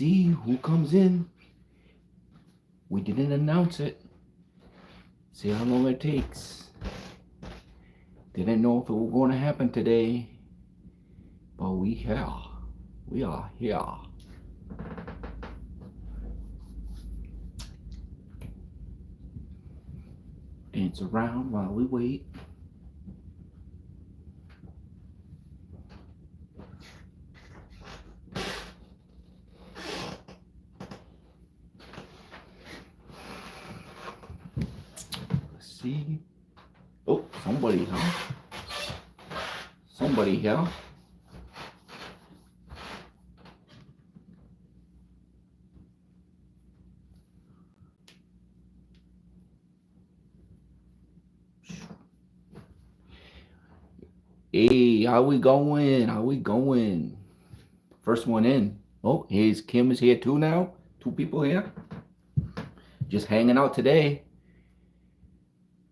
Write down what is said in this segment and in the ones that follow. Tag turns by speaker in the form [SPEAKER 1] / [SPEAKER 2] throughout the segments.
[SPEAKER 1] see who comes in. We didn't announce it. See how long it takes. Didn't know if it was going to happen today. But we here. We are here. Dance around while we wait. Let's see. Oh, somebody, huh? Somebody here. Hey, how we going? How we going? First one in. Oh, here's Kim is here too now. 2 people here. Just hanging out today.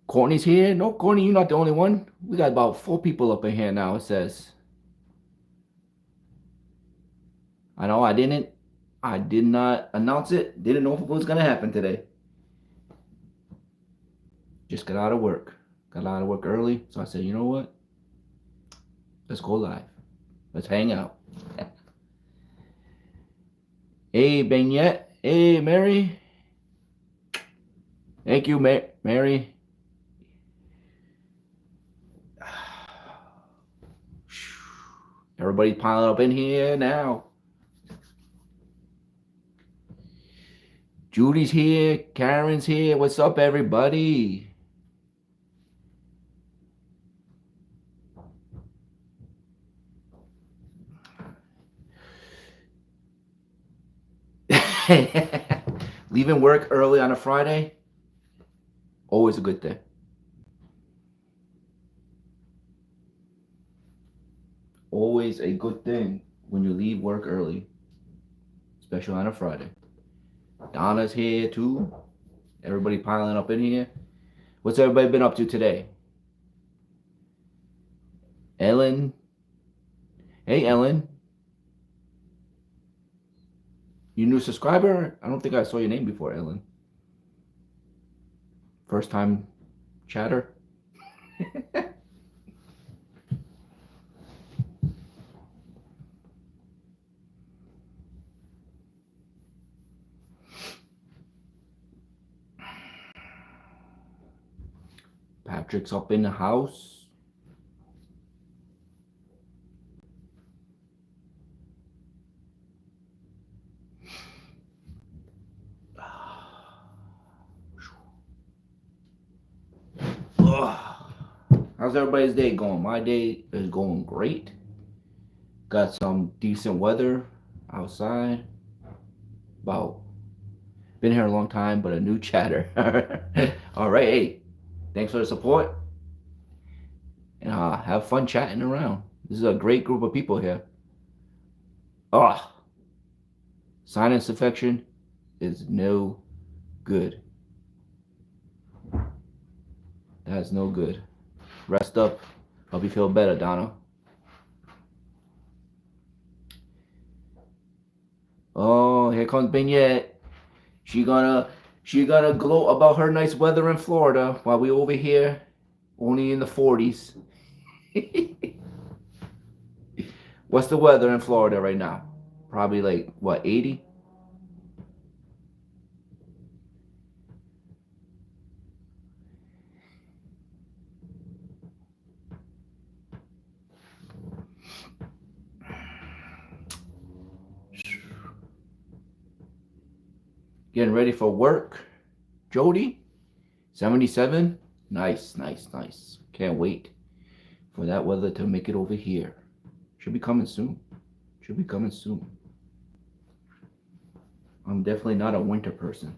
[SPEAKER 1] Courtney's here. No, Courtney, you're not the only one. We got about 4 people up in here now, it says. I know I did not announce it. Didn't know if it was going to happen today. Just got out of work. Got out of work early. So I said, you know what? Let's go live. Let's hang out. Hey, Beignet. Hey, Mary. Thank you, Mary. Everybody piling up in here now. Judy's here. Karen's here. What's up, everybody? Leaving work early on a Friday, always a good thing. Always a good thing when you leave work early, especially on a Friday. Donna's here too. Everybody piling up in here. What's everybody been up to today? Ellen. Hey, Ellen. You new subscriber? I don't think I saw your name before, Ellen. First time chatter? Patrick's up in the house. How's everybody's day going? My day is going great. Got some decent weather outside. Been here a long time, but a new chatter. All right, hey, thanks for the support. And have fun chatting around. This is a great group of people here. Sinus infection is no good. That's no good. Rest up. Hope you feel better, Donna. Oh, here comes Beignet. She gonna gloat about her nice weather in Florida while we over here only in the 40s. What's the weather in Florida right now? Probably like what, 80? Getting ready for work. Jody, 77. Nice. Can't wait for that weather to make it over here. Should be coming soon. I'm definitely not a winter person.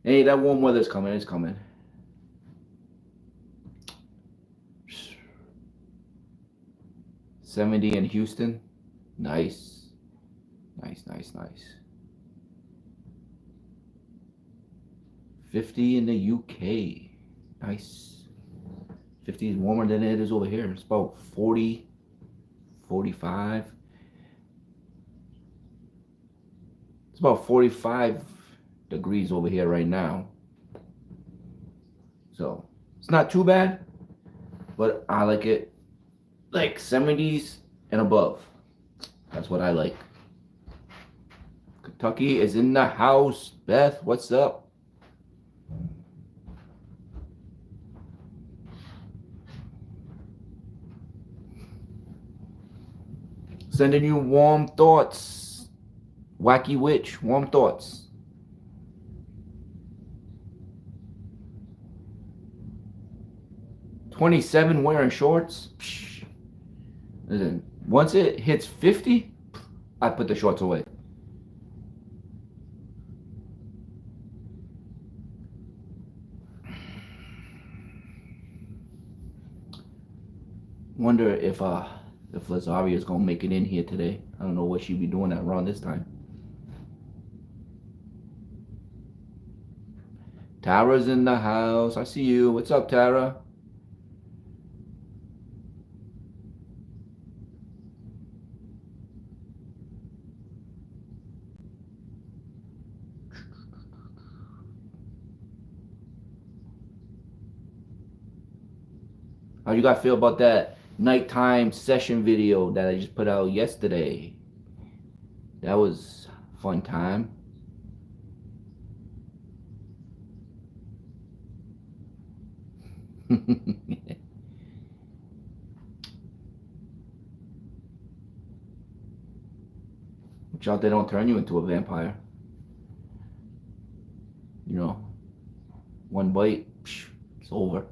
[SPEAKER 1] Hey, that warm weather's coming. It's coming. $70 in Houston. Nice. Nice, nice, nice. 50 in the UK. Nice. 50 is warmer than it is over here. It's about 40, 45. It's about 45 degrees over here right now. So it's not too bad, but I like it like 70s and above. That's what I like. Kentucky is in the house. Beth, what's up? Sending you warm thoughts. Wacky Witch, warm thoughts. $27 wearing shorts. Psh. Listen, once it hits 50, I put the shorts away. Wonder if Lazaria is gonna make it in here today. I don't know what she'd be doing around this time. Tara's in the house. I see you. What's up, Tara? How you guys feel about that nighttime session video that I just put out yesterday? That was a fun time. Watch out they don't turn you into a vampire. You know, one bite, it's over.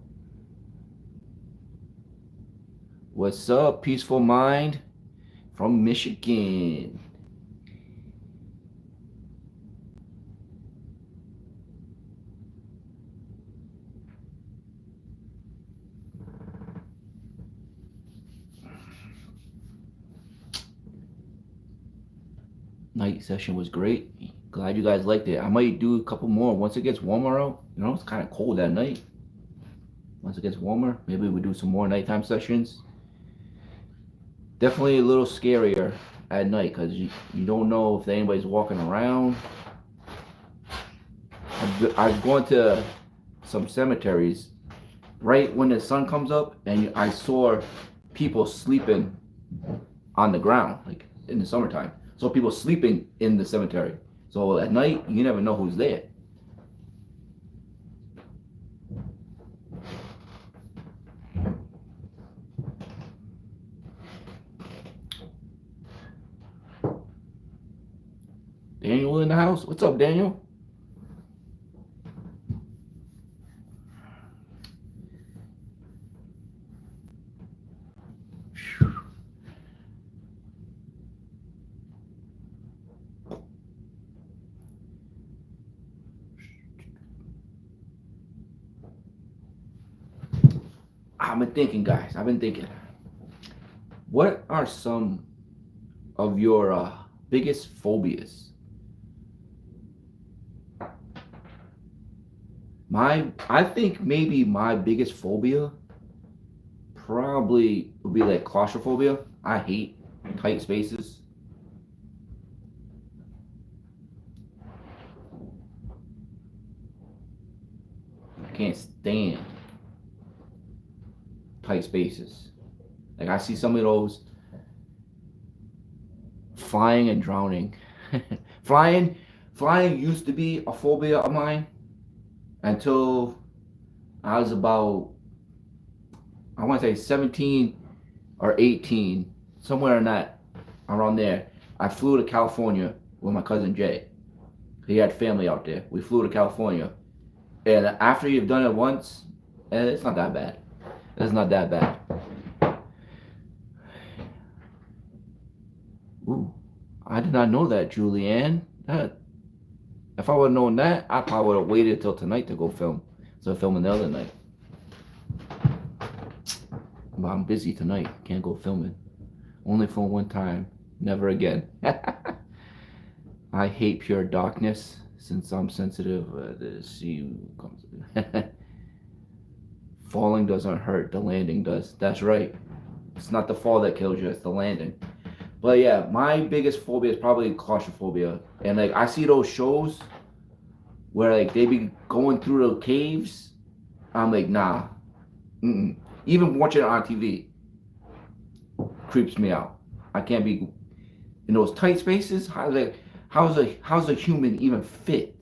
[SPEAKER 1] What's up, Peaceful Mind from Michigan? Night session was great. Glad you guys liked it. I might do a couple more once it gets warmer out. You know, it's kind of cold at night. Once it gets warmer, maybe we'll do some more nighttime sessions. Definitely a little scarier at night because you don't know if anybody's walking around. I've gone to some cemeteries right when the sun comes up, and I saw people sleeping on the ground, like in the summertime. So people sleeping in the cemetery. So at night, you never know who's there. Daniel in the house. What's up, Daniel? I've been thinking, guys. I've been thinking. What are some of your biggest phobias? I think maybe my biggest phobia probably would be like claustrophobia. I hate tight spaces. I can't stand tight spaces. Like I see some of those flying and drowning. Flying used to be a phobia of mine until I was about, I want to say 17 or 18, somewhere in that, around there. I flew to California with my cousin Jay. He had family out there. We flew to California. And after you've done it once, it's not that bad. It's not that bad. Ooh, I did not know that, Julianne. If I would have known that, I probably would have waited till tonight to go film. So I'm filming the other night. But I'm busy tonight. Can't go filming. Only film one time. Never again. I hate pure darkness since I'm sensitive. The sea comes. Falling doesn't hurt, the landing does. That's right. It's not the fall that kills you, it's the landing. But yeah, my biggest phobia is probably claustrophobia. And like I see those shows where like they be going through the caves. I'm like, nah. Mm-mm. Even watching it on TV creeps me out. I can't be in those tight spaces. How's a human even fit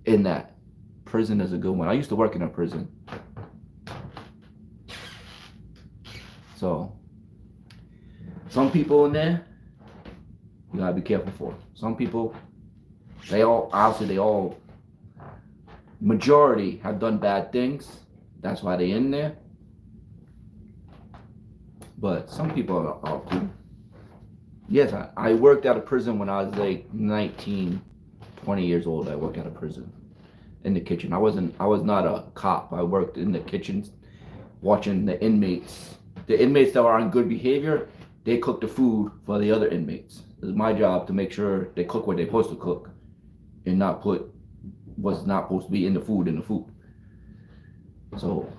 [SPEAKER 1] in that? Prison is a good one. I used to work in a prison. So some people in there, you gotta be careful for. Some people, they all, majority have done bad things. That's why they in there. But some people are cool. Yes, I worked at a prison when I was like 19, 20 years old. I worked at a prison in the kitchen. I was not a cop. I worked in the kitchen watching the inmates. The inmates that were on good behavior, they cook the food for the other inmates. It's my job to make sure they cook what they're supposed to cook and not put what's not supposed to be in the food. So,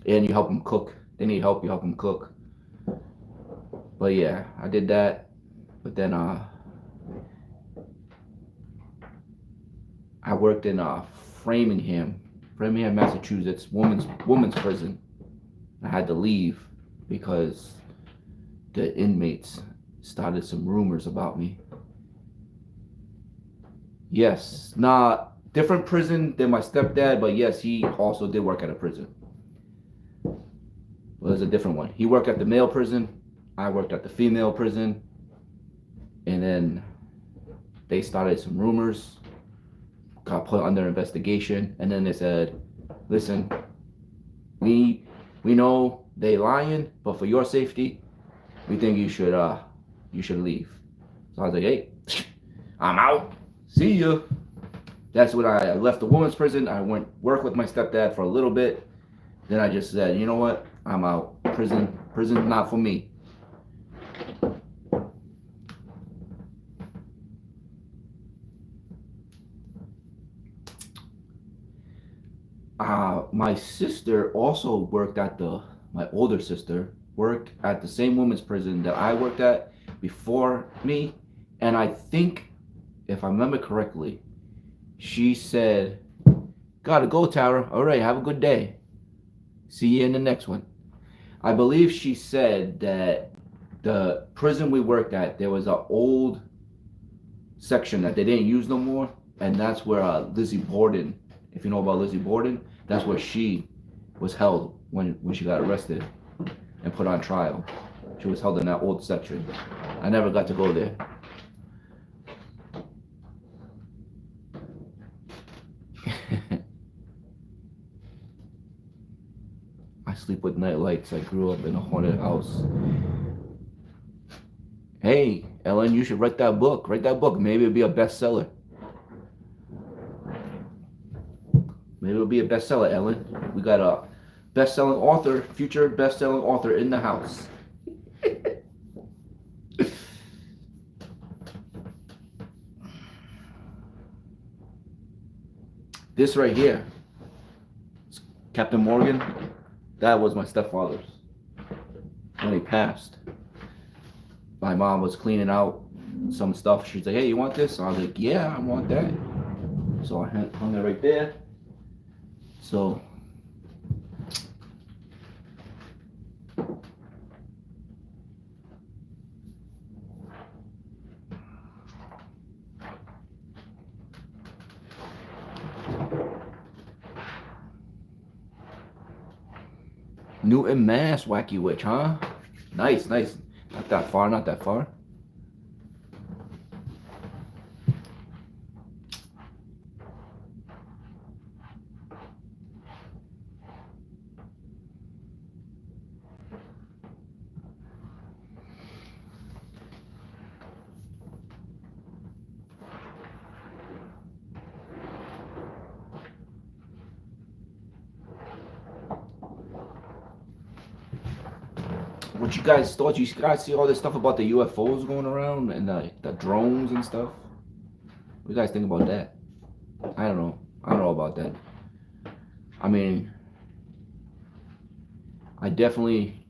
[SPEAKER 1] and you help them cook. They need help, you help them cook. But yeah, I did that. But then I worked in Framingham, Massachusetts, women's prison. I had to leave because the inmates started some rumors about me. Yes, not different prison than my stepdad, but yes, he also did work at a prison. Well, it was a different one. He worked at the male prison. I worked at the female prison. And then they started some rumors, got put under investigation, and then they said, listen, we know they lying, but for your safety, we think you should leave. So I was like, hey, I'm out. See ya. That's when I left the women's prison. I went work with my stepdad for a little bit. Then I just said, you know what? I'm out. Prison's not for me. My sister also worked at my older sister worked at the same women's prison that I worked at before me. And I think, if I remember correctly, she said, gotta go, Tara. All right, have a good day. See you in the next one. I believe she said that the prison we worked at, there was an old section that they didn't use no more. And that's where Lizzie Borden, if you know about Lizzie Borden, that's where she was held when she got arrested and put on trial. She was held in that old section. I never got to go there. I sleep with night lights. I grew up in a haunted house. Hey, Ellen, you should write that book. Write that book. Maybe it'll be a bestseller. Maybe it'll be a bestseller, Ellen. We got a best-selling author, future best-selling author in the house. This right here, Captain Morgan, that was my stepfather's when he passed. My mom was cleaning out some stuff. She's like, hey, you want this? I was like, yeah, I want that. So I hung it right there. So Newton, Mass, Wacky Witch, huh? Nice. Not that far. what you guys thought. You guys see all this stuff about the UFOs going around and the drones and stuff. What do you guys think about that? I don't know. I don't know about that. I mean, I definitely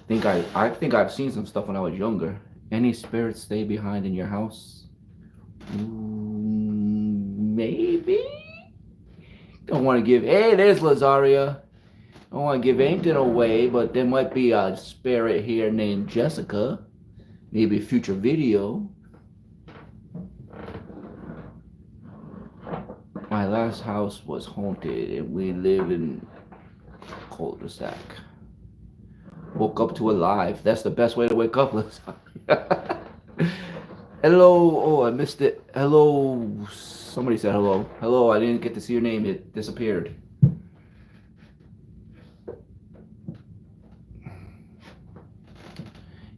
[SPEAKER 1] think I've seen some stuff when I was younger. Any spirits stay behind in your house? Maybe. Don't want to give. Hey, there's Lazaria. Don't want to give anything away, but there might be a spirit here named Jessica. Maybe a future video. My last house was haunted, and we live in cul-de-sac. Woke up to a live. That's the best way to wake up, Lazaria. Hello. Oh, I missed it. Hello. Somebody said hello. Hello, I didn't get to see your name. It disappeared.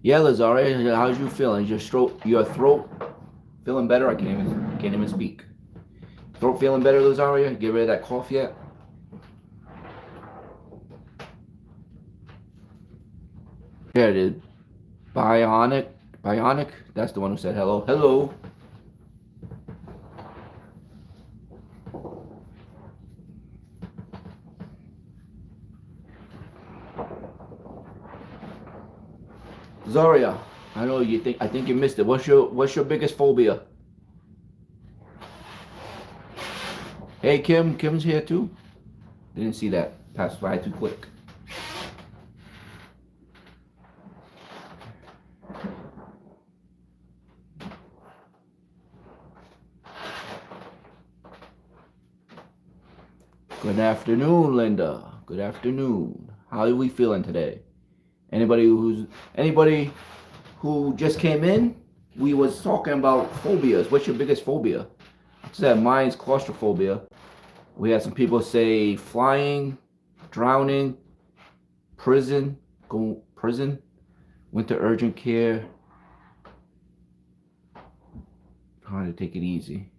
[SPEAKER 1] Yeah, Lazaria, how's you feeling? Your throat feeling better? I can't even speak. Throat feeling better, Lazaria? Get rid of that cough yet? There it is. Bionic. That's the one who said hello. Hello. Zaria, I know you think. I think you missed it. What's your biggest phobia? Hey, Kim. Kim's here too. Didn't see that. Passed by too quick. Good afternoon, Linda. Good afternoon. How are we feeling today? Anybody who just came in, we was talking about phobias. What's your biggest phobia? I said mine's claustrophobia. We had some people say flying, drowning, prison, went to urgent care. Trying to take it easy.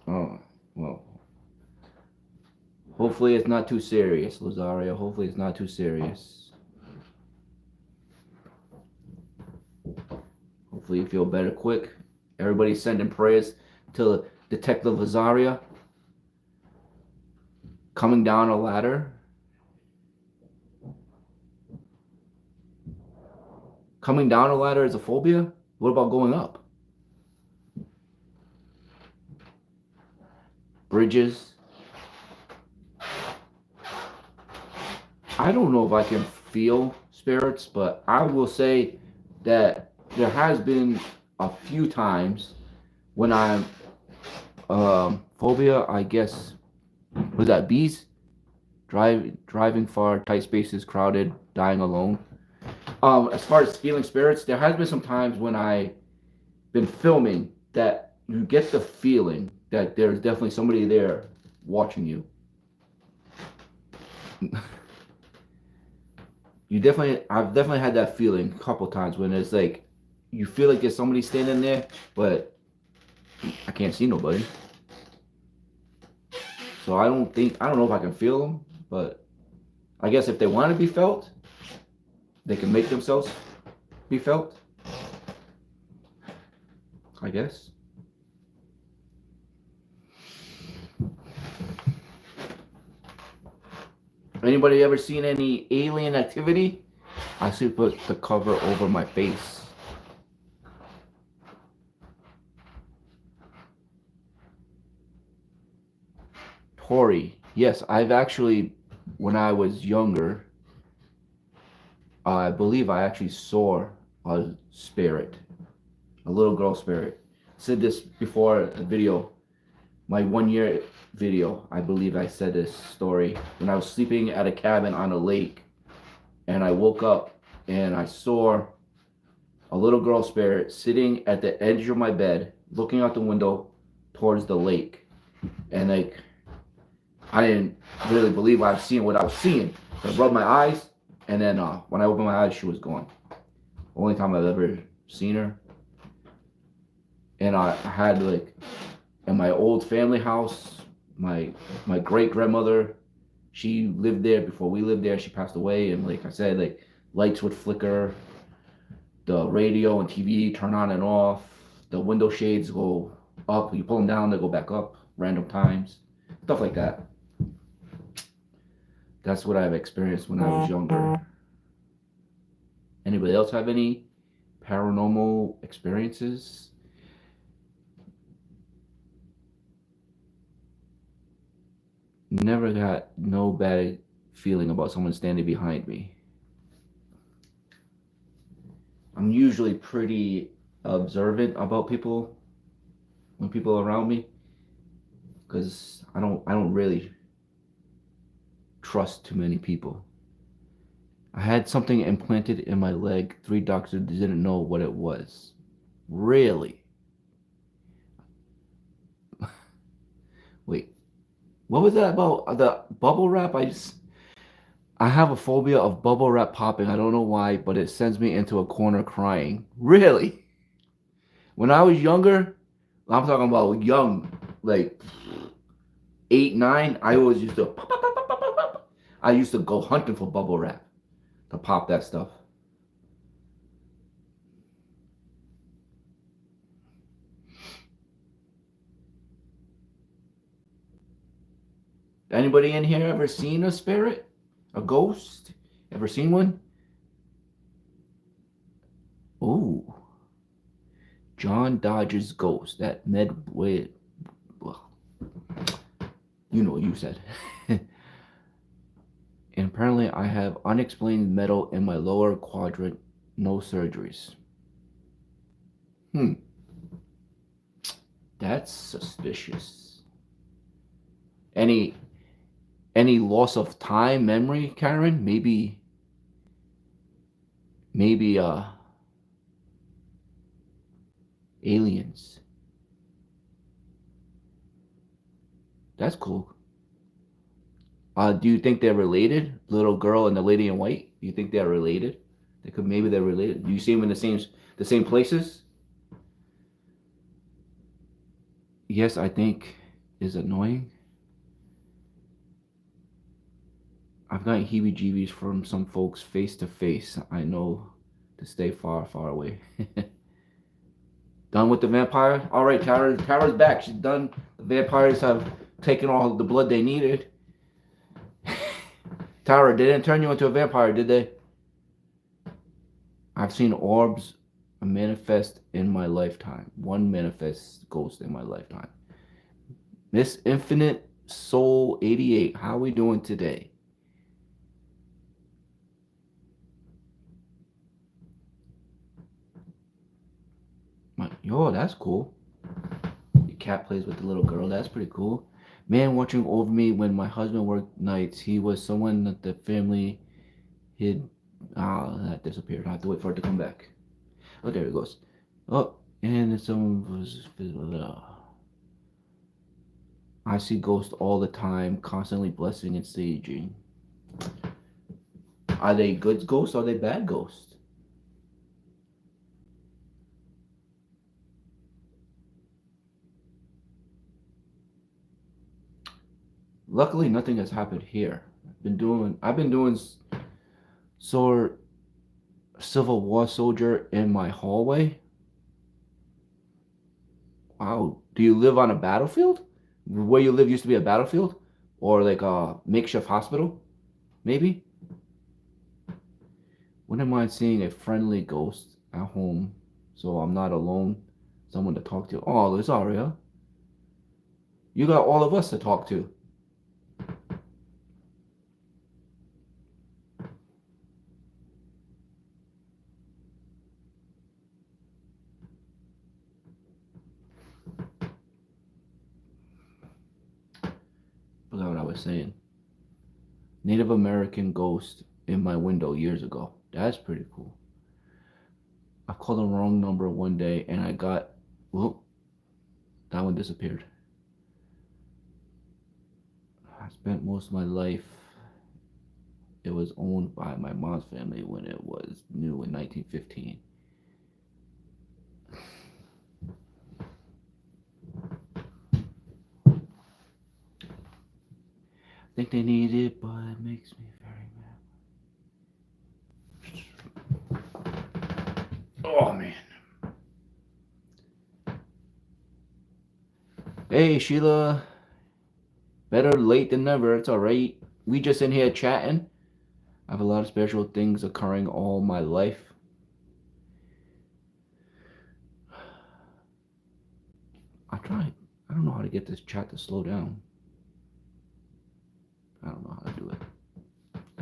[SPEAKER 1] Oh, well. Hopefully it's not too serious, Lazaria. Hopefully it's not too serious. Hopefully you feel better quick. Everybody's sending prayers to Detective Lazaria. Coming down a ladder. Coming down a ladder is a phobia? What about going up? Bridges. I don't know if I can feel spirits, but I will say that there has been a few times when I'm phobia, I guess, was that bees? Driving far, tight spaces, crowded, dying alone. As far as feeling spirits, there has been some times when I've been filming that you get the feeling that there's definitely somebody there watching you. I've definitely had that feeling a couple times when it's like you feel like there's somebody standing there, but I can't see nobody. So I don't know if I can feel them, but I guess if they want to be felt, they can make themselves be felt. I guess. Anybody ever seen any alien activity? I should put the cover over my face. Tori, yes, I've actually, when I was younger, I believe I actually saw a spirit, a little girl spirit. I said this before a video, my 1 year video. I believe I said this story when I was sleeping at a cabin on a lake, and I woke up and I saw a little girl spirit sitting at the edge of my bed, looking out the window towards the lake, and like I didn't really believe I was seeing what I was seeing. I rubbed my eyes, and then when I opened my eyes, she was gone. Only time I've ever seen her. And I had like in my old family house, my great grandmother, She lived there before we lived there. She passed away, and like I said, like lights would flicker, the radio and TV turn on and off, the window shades go up. You pull them down, they go back up. Random times, stuff like that. That's what I've experienced when I was younger. Anybody else have any paranormal experiences? Never got no bad feeling about someone standing behind me. I'm usually pretty observant about people when people are around me, because I don't really trust too many people. I had something implanted in my leg. 3 doctors didn't know what it was. Really? Wait, what was that about the bubble wrap? I have a phobia of bubble wrap popping. I don't know why, but it sends me into a corner crying. Really? When I was younger, I'm talking about young, like 8, 9, I always used to pop, pop, pop, pop, pop, pop. I used to go hunting for bubble wrap to pop that stuff. Anybody in here ever seen a spirit? A ghost? Ever seen one? Oh, John Dodge's ghost. That Medway. Well, you know what you said. And apparently I have unexplained metal in my lower quadrant. No surgeries. That's suspicious. Any loss of time, memory, Karen? Maybe aliens. That's cool. Do you think they're related? Little girl and the lady in white? Do you think they're related? Maybe they're related. Do you see them in the same places? Yes, I think is annoying. I've gotten heebie-jeebies from some folks face to face. I know to stay far, far away. Done with the vampire? All right, Tara's back. She's done. The vampires have taken all the blood they needed. Tara, they didn't turn you into a vampire, did they? I've seen orbs manifest in my lifetime. One manifest ghost in my lifetime. Miss Infinite Soul 88, how we doing today? Yo, that's cool. The cat plays with the little girl. That's pretty cool. Man watching over me when my husband worked nights. He was someone that the family hid. That disappeared. I have to wait for it to come back. Oh, there it goes. Oh, and someone was. I see ghosts all the time, constantly blessing and saging. Are they good ghosts or are they bad ghosts? Luckily, nothing has happened here. I've been doing sort Civil War soldier in my hallway. Wow. Do you live on a battlefield? Where you live used to be a battlefield? Or like a makeshift hospital? Maybe? Wouldn't mind seeing a friendly ghost at home so I'm not alone. Someone to talk to. Oh, there's Aria. You got all of us to talk to. Forgot what I was saying. Native American ghost in my window years ago. That's pretty cool. I called the wrong number one day and I got, well, that one disappeared. I spent most of my life, it was owned by my mom's family when it was new in 1915. think they need it, but it makes me very mad. Oh man. Hey Sheila, better late than never. It's alright. We just in here chatting. I have a lot of special things occurring all my life. I tried. I don't know how to get this chat to slow down. I don't know how to do it.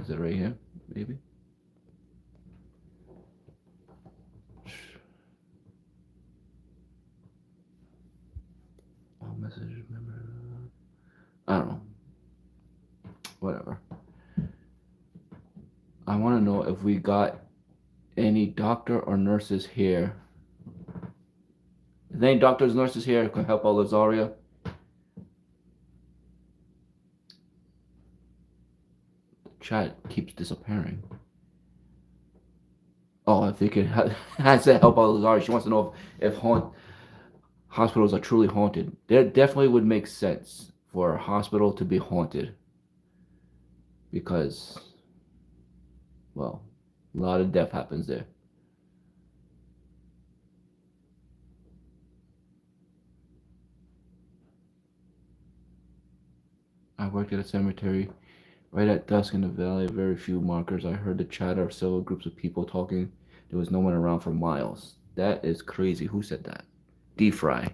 [SPEAKER 1] Is it right here? Maybe? All messages, remember? I don't know. Whatever. I want to know if we got any doctor or nurses here. Is there any doctors, nurses here who can help out Lazaria? The chat keeps disappearing. Oh, if they can has to help out Lazaria. She wants to know if hospitals are truly haunted. That definitely would make sense for a hospital to be haunted. Because, well, a lot of death happens there. I worked at a cemetery right at dusk in the valley. Very few markers. I heard the chatter of several groups of people talking. There was no one around for miles. That is crazy. Who said that? D-Fry.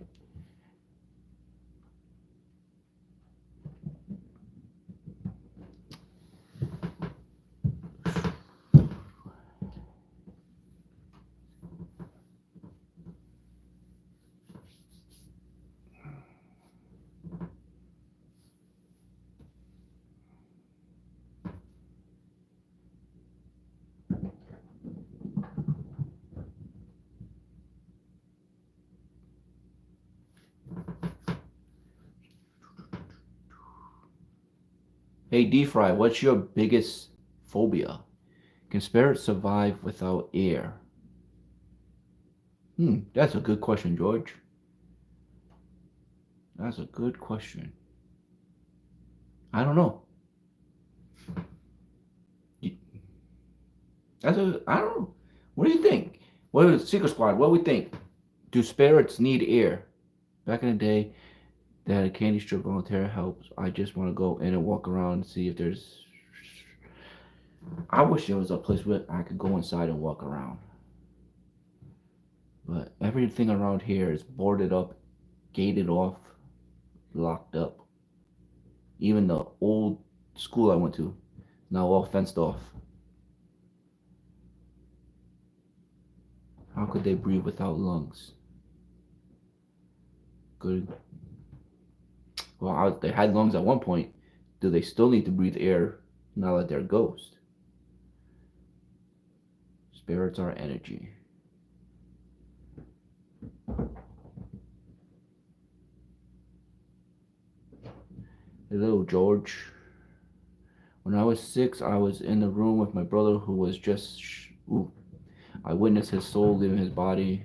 [SPEAKER 1] Hey D-Fry, what's your biggest phobia? Can spirits survive without air? That's a good question, George. That's a good question. I don't know. I don't know. What do you think? What is Secret Squad? What do we think? Do spirits need air? Back in the day, they had a candy strip volunteer helps. I just want to go in and walk around and see if there's. I wish there was a place where I could go inside and walk around. But everything around here is boarded up, gated off, locked up. Even the old school I went to, now all fenced off. How could they breathe without lungs? Good. Well, they had lungs at one point. Do they still need to breathe air now that they're ghosts? Spirits are energy. Hello, George. When I was 6, I was in the room with my brother who was just. I witnessed his soul leaving his body.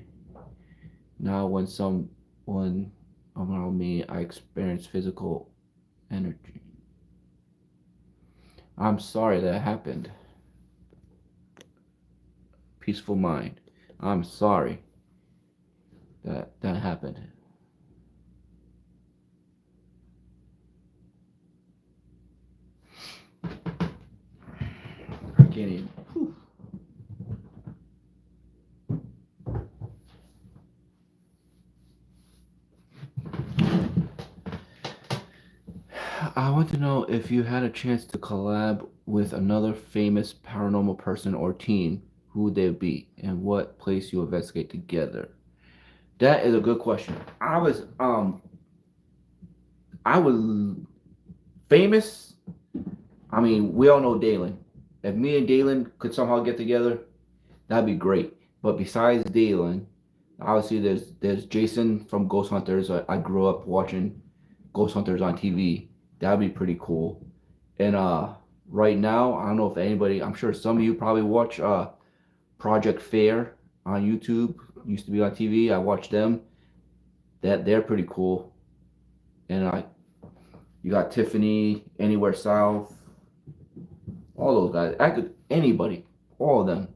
[SPEAKER 1] Now, when someone around me, I experience physical energy. I'm sorry that happened. Peaceful mind. I'm sorry that happened. I can't even. Whew. I want to know if you had a chance to collab with another famous paranormal person or team, who would they be, and what place you investigate together? That is a good question. I was famous. I mean, we all know Dalen. If me and Dalen could somehow get together, that'd be great. But besides Dalen, obviously there's Jason from Ghost Hunters. I grew up watching Ghost Hunters on TV. That'd be pretty cool. And right now, I don't know if anybody. I'm sure some of you probably watch Project Fair on YouTube. Used to be on TV. I watched them. They're pretty cool. And You got Tiffany, Anywhere South, all those guys. I could anybody, all of them.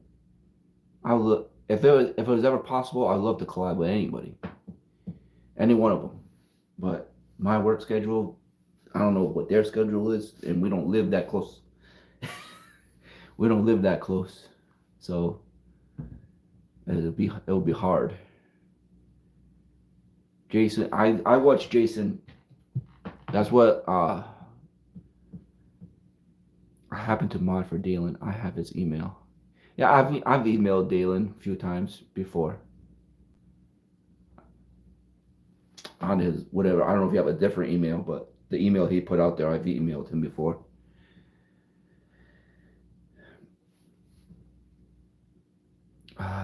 [SPEAKER 1] I would look if it was ever possible. I'd love to collab with anybody, any one of them. But my work schedule, I don't know what their schedule is, and we don't live that close. We don't live that close, so it'll be hard. Jason, I watch Jason. That's what I happen to mod for Dalen. I have his email. Yeah, I've emailed Dalen a few times before on his whatever. I don't know if you have a different email, but the email he put out there, I've emailed him before.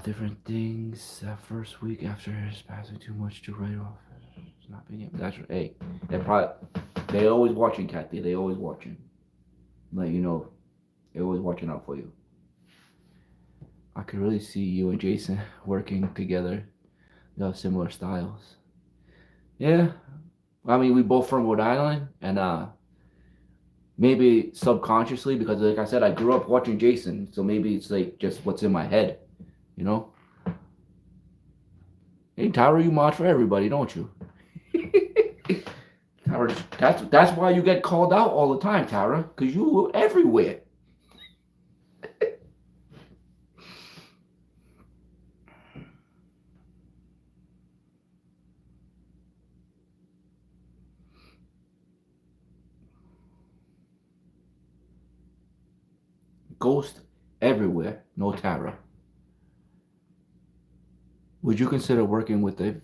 [SPEAKER 1] Different things. That first week after his passing, too much to write off. It's not being able. That's hey. They always watching, Kathy. They always watching. Let you know, they're always watching out for you. I could really see you and Jason working together. You have similar styles. Yeah, I mean we both from Rhode Island, and maybe subconsciously because like I said, I grew up watching Jason, so maybe it's like just what's in my head, you know. Hey, Tyra, you mod for everybody, don't you? Tyra, that's why you get called out all the time, Tyra, because you everywhere. Ghost everywhere, no Tara. Would you consider working with a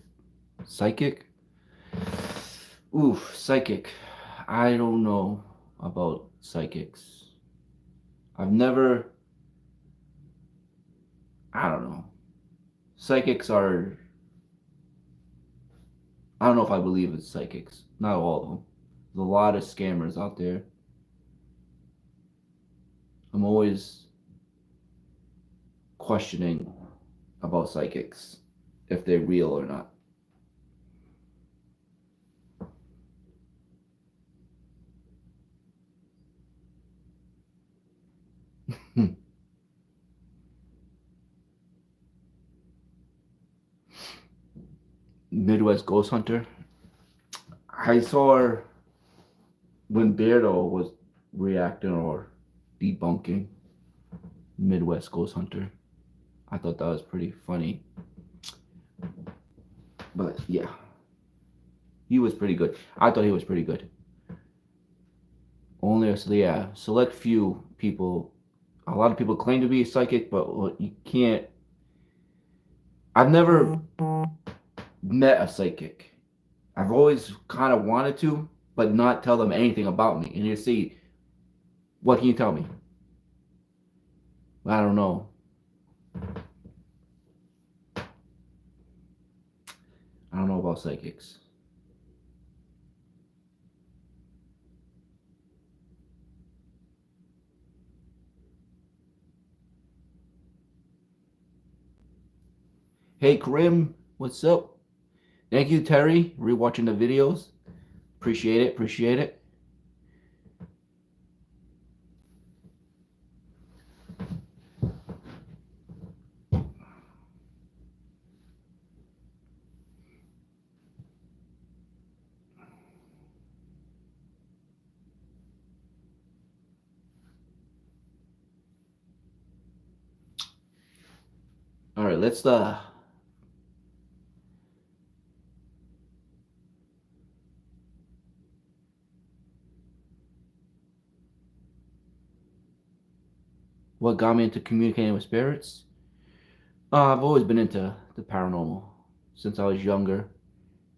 [SPEAKER 1] psychic? Oof, psychic. I don't know about psychics. I've never. I don't know. Psychics are. I don't know if I believe in psychics. Not all of them. There's a lot of scammers out there. I'm always questioning about psychics, if they're real or not. Midwest Ghost Hunter. I saw when Beardo was reacting or debunking Midwest Ghost Hunter. I thought that was pretty funny. But yeah, he was pretty good. I thought he was pretty good. Only a select few people. A lot of people claim to be psychic, but you can't. I've never met a psychic. I've always kind of wanted to, but not tell them anything about me. And you see, what can you tell me? I don't know. I don't know about psychics. Hey, Karim, what's up? Thank you, Terry, rewatching the videos. Appreciate it. Appreciate it. All right, let's what got me into communicating with spirits? I've always been into the paranormal since I was younger.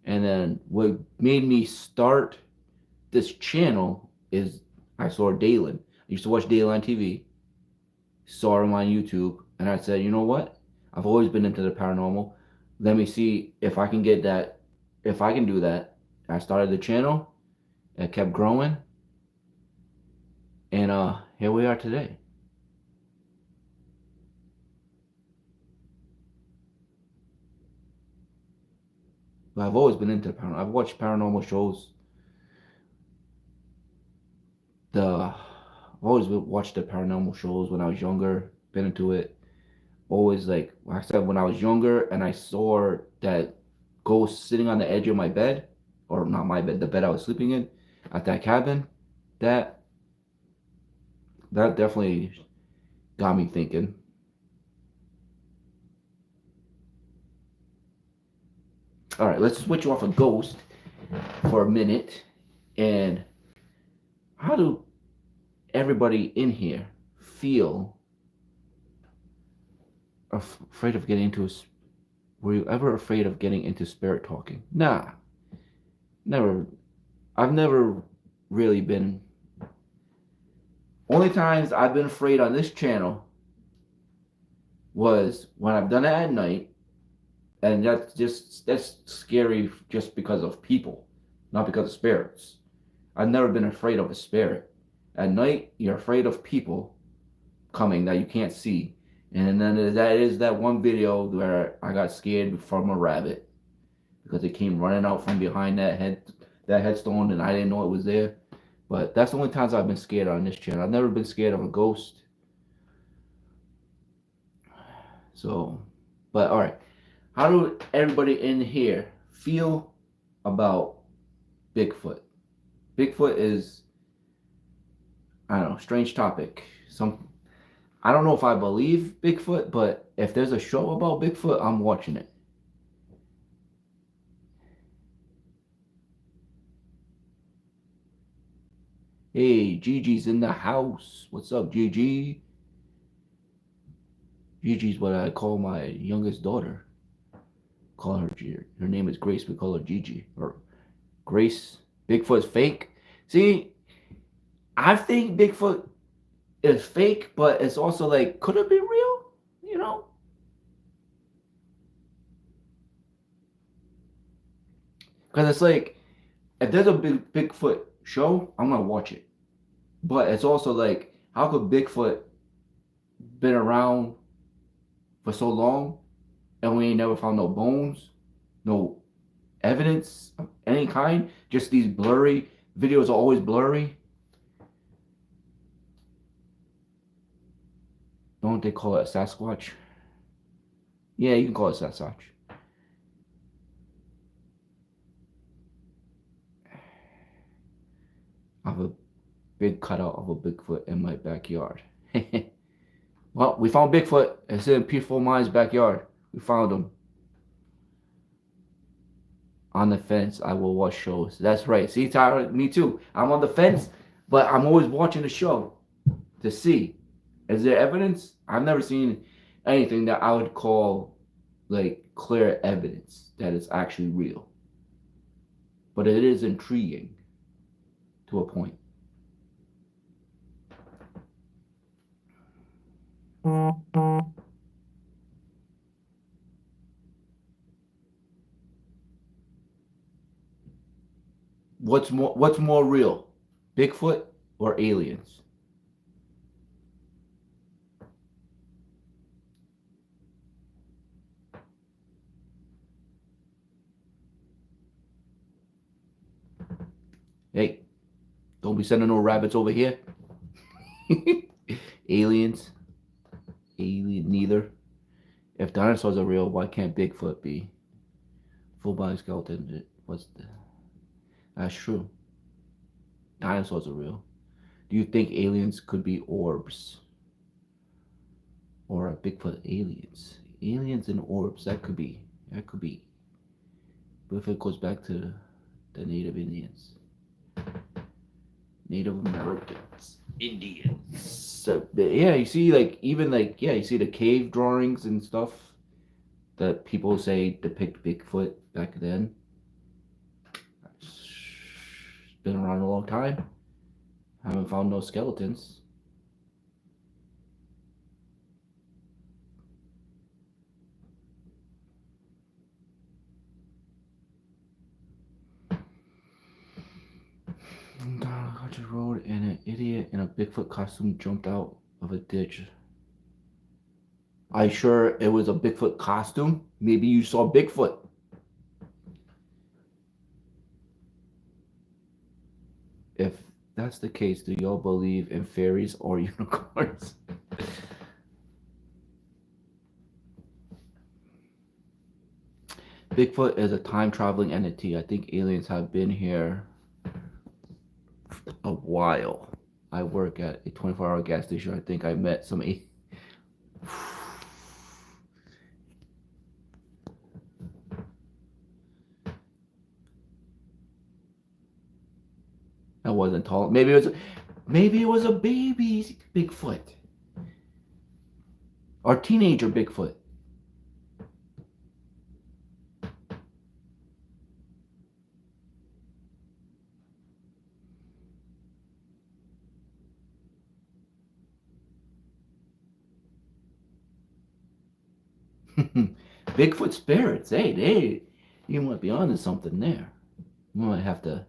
[SPEAKER 1] And then what made me start this channel is I saw Dalen. I used to watch Dalen on TV, saw him on YouTube, and I said, you know what? I've always been into the paranormal. Let me see if I can get that, if I can do that. I started the channel, it kept growing, and here we are today. But I've always been into the paranormal. I've watched paranormal shows I've always watched the paranormal shows when I was younger, been into it. Always like I said, when I was younger and I saw that ghost sitting on the edge of my bed, or not my bed, the bed I was sleeping in at that cabin, that that definitely got me thinking. All right, let's switch off a ghost for a minute. And how do everybody in here feel afraid of getting into a? Were you ever afraid of getting into spirit talking? Nah, never. I've never really been. Only times I've been afraid on this channel was when I've done it at night, and that's scary just because of people, not because of spirits. I've never been afraid of a spirit. At night, you're afraid of people coming that you can't see. And then that is that one video where I got scared from a rabbit because it came running out from behind that headstone, and I didn't know it was there. But that's the only times I've been scared on this channel. I've never been scared of a ghost. So, but all right. How do everybody in here feel about Bigfoot? Bigfoot is, I don't know, strange topic. I don't know if I believe Bigfoot, but if there's a show about Bigfoot, I'm watching it. Hey, Gigi's in the house. What's up, Gigi? Gigi's what I call my youngest daughter. Call her her name is Grace. We call her Gigi or Grace. Bigfoot's fake. See, I think Bigfoot is fake, but it's also like, could it be real? You know? Because it's like, if there's a Bigfoot show, I'm gonna watch it. But it's also like, how could Bigfoot been around for so long and we ain't never found no bones, no evidence of any kind? Just these blurry videos are always blurry. Don't they call it a Sasquatch? Yeah, you can call it Sasquatch. I have a big cutout of a Bigfoot in my backyard. Well, we found Bigfoot. It's in Peaceful Mind's backyard. We found him. On the fence, I will watch shows. That's right. See, Tyra, me too. I'm on the fence, but I'm always watching the show to see. Is there evidence? I've never seen anything that I would call like clear evidence that it's actually real. But it is intriguing to a point. What's more real? Bigfoot or aliens? Hey, don't be sending no rabbits over here. Aliens? Alien neither. If dinosaurs are real, why can't Bigfoot be? Full body skeleton. That's true. Dinosaurs are real. Do you think aliens could be orbs? Or Bigfoot aliens? Aliens and orbs, that could be. That could be. But if it goes back to the Native Indians. Native Americans. Indians. So, yeah, you see, like, even, like, yeah, you see the cave drawings and stuff that people say depict Bigfoot back then. It's been around a long time. Haven't found no skeletons. Down a country road and an idiot in a Bigfoot costume jumped out of a ditch. Are you sure it was a Bigfoot costume? Maybe you saw Bigfoot. If that's the case, do y'all believe in fairies or unicorns? Bigfoot is a time traveling entity. I think aliens have been here a while. I work at a 24-hour gas station. I think I met some. I wasn't tall. Maybe it was a baby Bigfoot or teenager Bigfoot. Bigfoot spirits. Hey, you might be onto something there. You might have to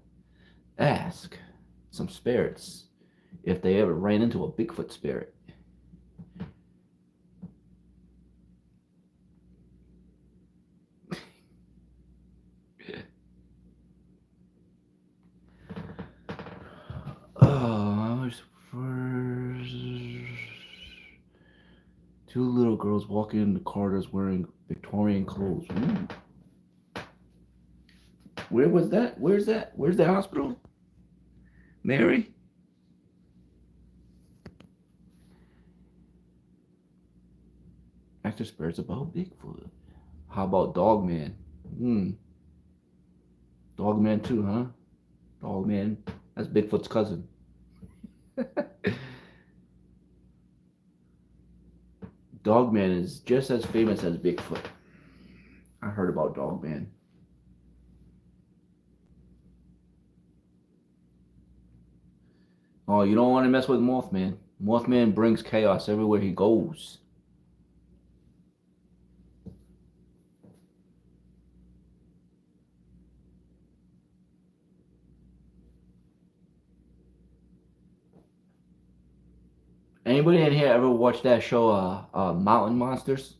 [SPEAKER 1] ask some spirits if they ever ran into a Bigfoot spirit. Oh, two little girls walking in the corridors wearing Victorian clothes. Ooh. Where was that? Where's that? Where's the hospital? Mary? Actor spirits about Bigfoot. How about Dogman? Dogman too, huh? Dogman. That's Bigfoot's cousin. Dogman is just as famous as Bigfoot. I heard about Dogman. Oh, you don't want to mess with Mothman. Mothman brings chaos everywhere he goes. Anybody in here ever watch that show, Mountain Monsters?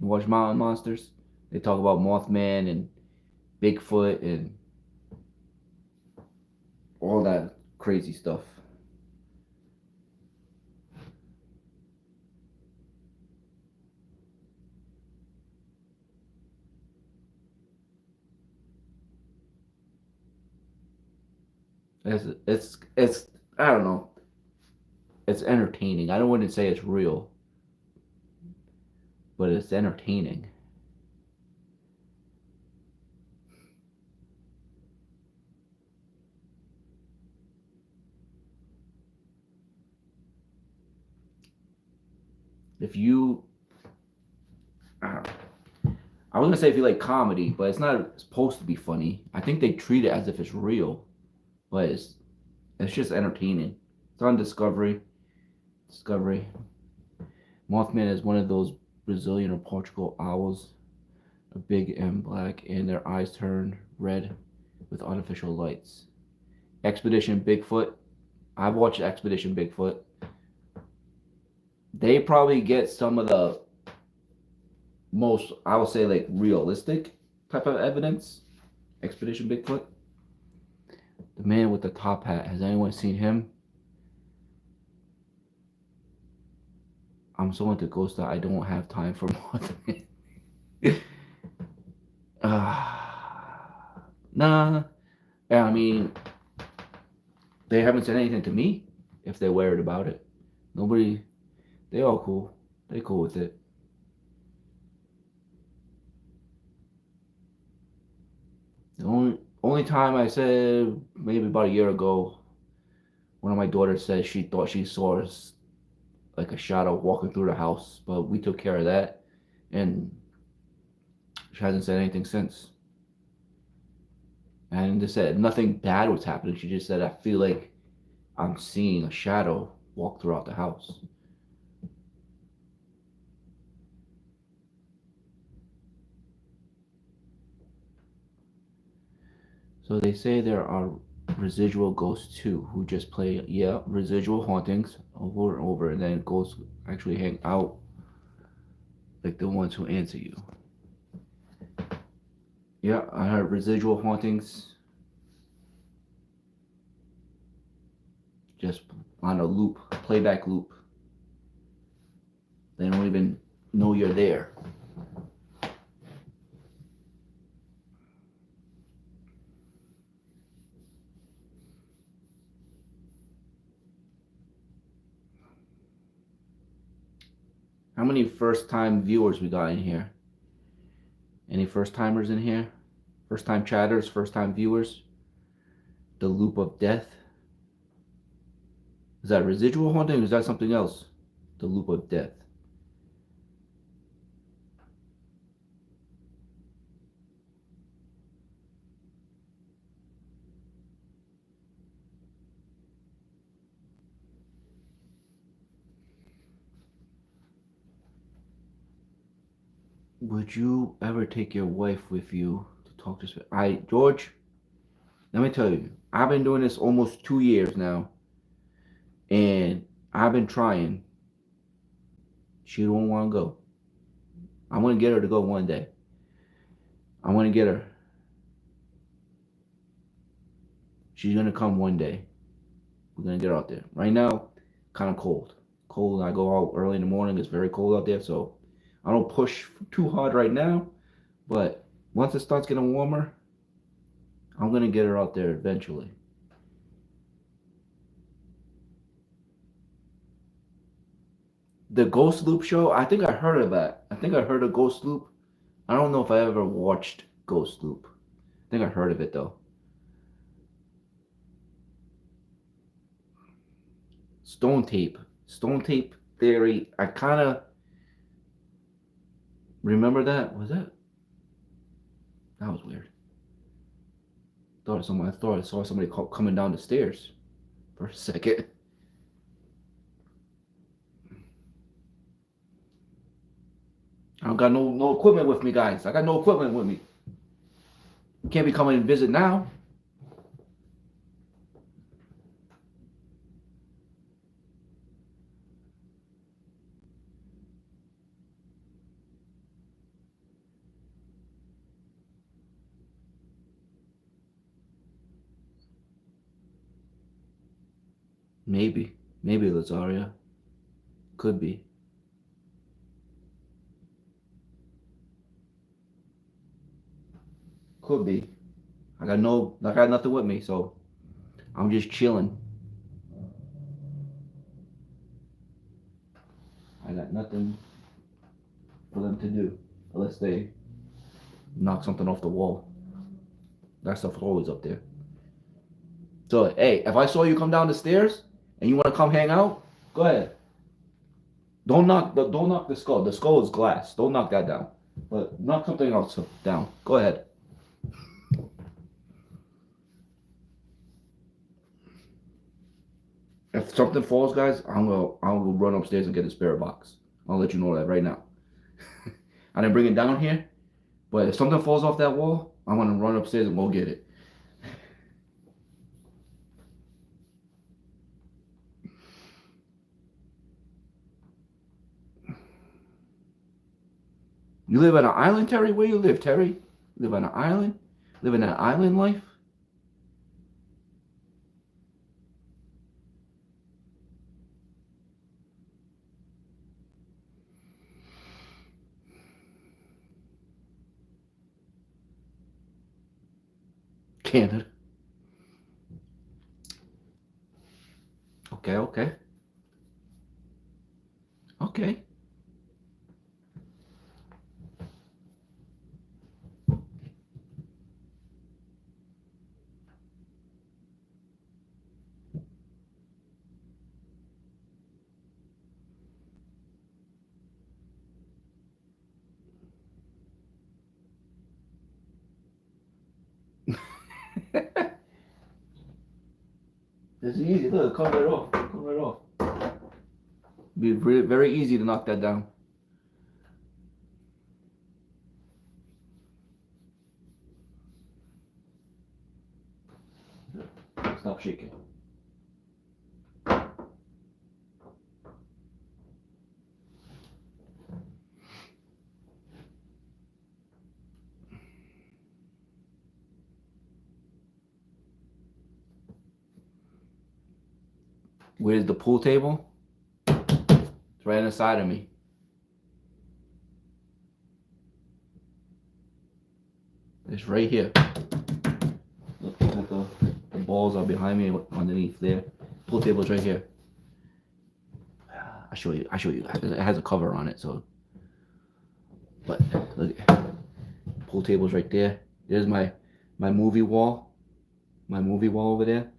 [SPEAKER 1] You watch Mountain Monsters? They talk about Mothman and Bigfoot and all that crazy stuff. It's I don't know. It's entertaining. I don't want to say it's real, but it's entertaining. If you, I was gonna say if you like comedy, but it's not supposed to be funny. I think they treat it as if it's real, but it's just entertaining. It's on Discovery. Discovery. Mothman is one of those Brazilian or Portugal owls, big and black, and their eyes turn red with artificial lights. Expedition Bigfoot. I've watched Expedition Bigfoot. They probably get some of the most, I would say, like realistic type of evidence. Expedition Bigfoot. The man with the top hat. Has anyone seen him? I'm so into ghosts that I don't have time for more than nah. I mean, they haven't said anything to me if they're worried about it. Nobody, they all cool. They cool with it. The only time I said maybe about a year ago, one of my daughters said she thought she saw us like a shadow walking through the house, but we took care of that, and she hasn't said anything since. And just said nothing bad was happening. She just said I feel like I'm seeing a shadow walk throughout the house. So they say there are residual ghosts too who just play residual hauntings over and over, and then ghosts actually hang out like the ones who answer you. Yeah, I heard residual hauntings. just on a loop, playback loop. They don't even know you're there. How many first time viewers we got in here? Any first timers in here? First time chatters, first time viewers? The loop of death. Is that residual haunting or is that something else? The loop of death. Would you ever take your wife with you to talk to spirit? George, let me tell you, I've been doing this almost 2 years now, and I've been trying. She don't want to go. I'm gonna get her to go one day. I'm gonna get her. She's gonna come one day. We're gonna get her out there. Right now, kind of cold. Cold. I go out early in the morning. It's very cold out there, so I don't push too hard right now. But once it starts getting warmer, I'm gonna get her out there eventually. The Ghost Loop show, I think I heard of that. I think I heard of Ghost Loop. I don't know if I ever watched Ghost Loop. I think I heard of it though. Stone tape. Stone tape theory. I kind of remember that. Was that? That was weird. I thought I saw somebody coming down the stairs for a second. I don't got no equipment with me, guys. I got no equipment with me. You can't be coming and visit now. Maybe. Maybe Lazaria. Could be. Could be. I got nothing with me, so I'm just chilling. I got nothing for them to do unless they knock something off the wall. That stuff is always up there. So hey, if I saw you come down the stairs and you want to come hang out, go ahead. Don't knock the skull. The skull is glass. Don't knock that down. But knock something else down. Go ahead. If something falls, guys, I'm gonna run upstairs and get the spirit box. I'll let you know that right now. I didn't bring it down here, but if something falls off that wall, I'm gonna run upstairs and go get it. You live on an island, Terry? Where you live, Terry? You live on an island? Living an island life? Canada. Okay, okay. Okay. It's easy. Look, come right off. Come right off. Be very easy to knock that down. Stop shaking. Where's the pool table? It's right inside of me. It's right here. Look at the balls are behind me underneath there. Pool table's right here. I'll show you. It has a cover on it, so. But look, pool table's right there. There's my movie wall. My movie wall over there.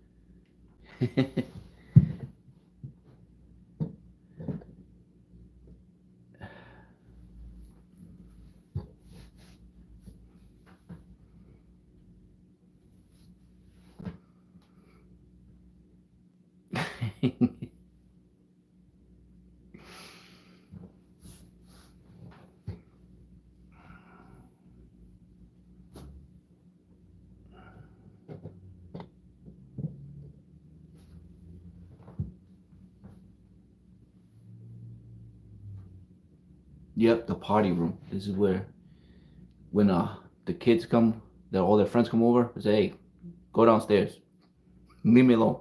[SPEAKER 1] Yep, the party room. This is where when the kids come, all their friends come over, they say, hey, go downstairs. Leave me alone.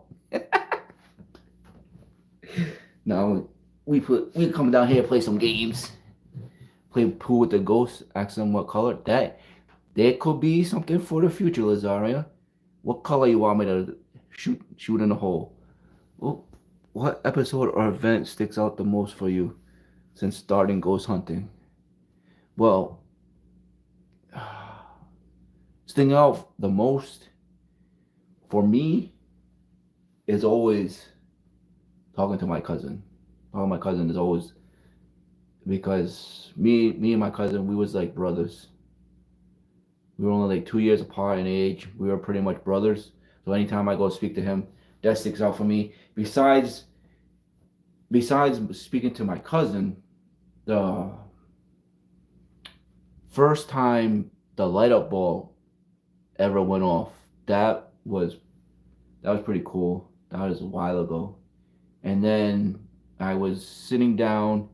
[SPEAKER 1] Now we come down here, play some games, play pool with the ghosts, ask them what color. That could be something for the future, Lazaria. What color you want me to shoot in the hole? Well, what episode or event sticks out the most for you since starting ghost hunting? Well, sticking out the most for me is always talking to my cousin. Talking to my cousin is always because me and my cousin, we was like brothers. We were only like 2 years apart in age. We were pretty much brothers. So anytime I go speak to him, that sticks out for me. Besides speaking to my cousin, the first time the light up bulb ever went off, that was pretty cool. That was a while ago. And then I was sitting down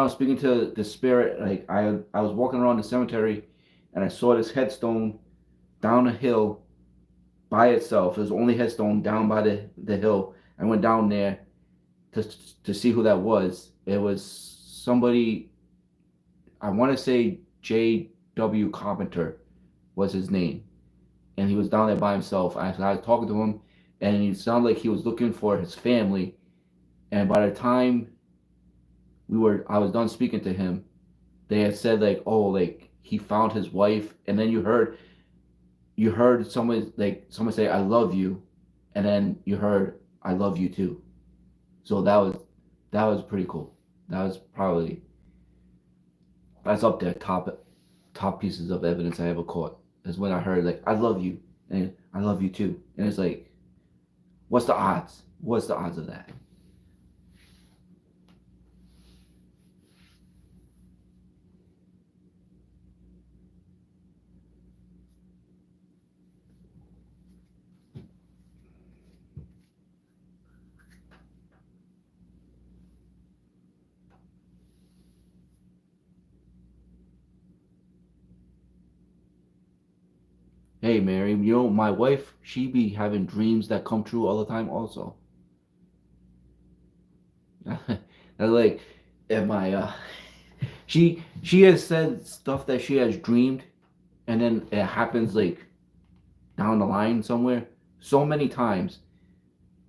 [SPEAKER 1] speaking to the spirit. Like I was walking around the cemetery and I saw this headstone down a hill by itself. It was the only headstone down by the hill. I went down there to see who that was. It was somebody, I want to say J.W. Carpenter was his name. And he was down there by himself. I was talking to him and he sounded like he was looking for his family. And by the time I was done speaking to him, they had said like, oh, like he found his wife, and then you heard someone say, I love you, and then you heard, I love you too. So that was pretty cool. That's up there, top pieces of evidence I ever caught. Is when I heard like, I love you, and I love you too. And it's like, what's the odds? What's the odds of that? Hey Mary, my wife, she be having dreams that come true all the time also. Like, am I she has said stuff that she has dreamed, and then it happens like down the line somewhere so many times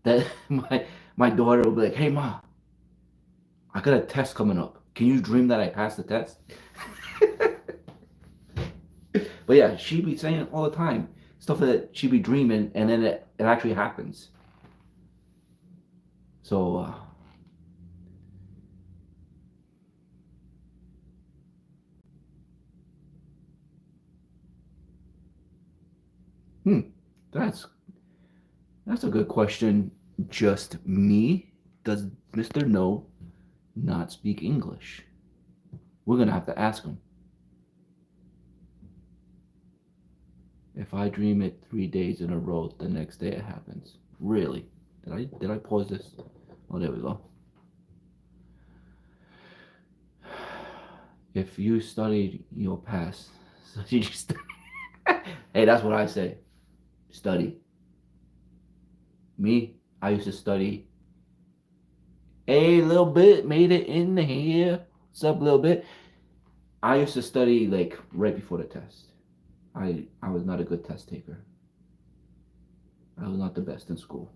[SPEAKER 1] that my daughter will be like, hey ma, I got a test coming up. Can you dream that I passed the test? But yeah, she be saying it all the time. Stuff that she be dreaming, and then it actually happens. So, that's a good question. Just me? Does Mr. No not speak English? We're gonna have to ask him. If I dream it 3 days in a row, the next day it happens. Really? Did I pause this? Oh, there we go. If you studied, you'll pass. So you just hey, that's what I say. Study. Me, I used to study a little bit, made it in here. What's up, a little bit? I used to study like right before the test. I was not a good test taker. I was not the best in school,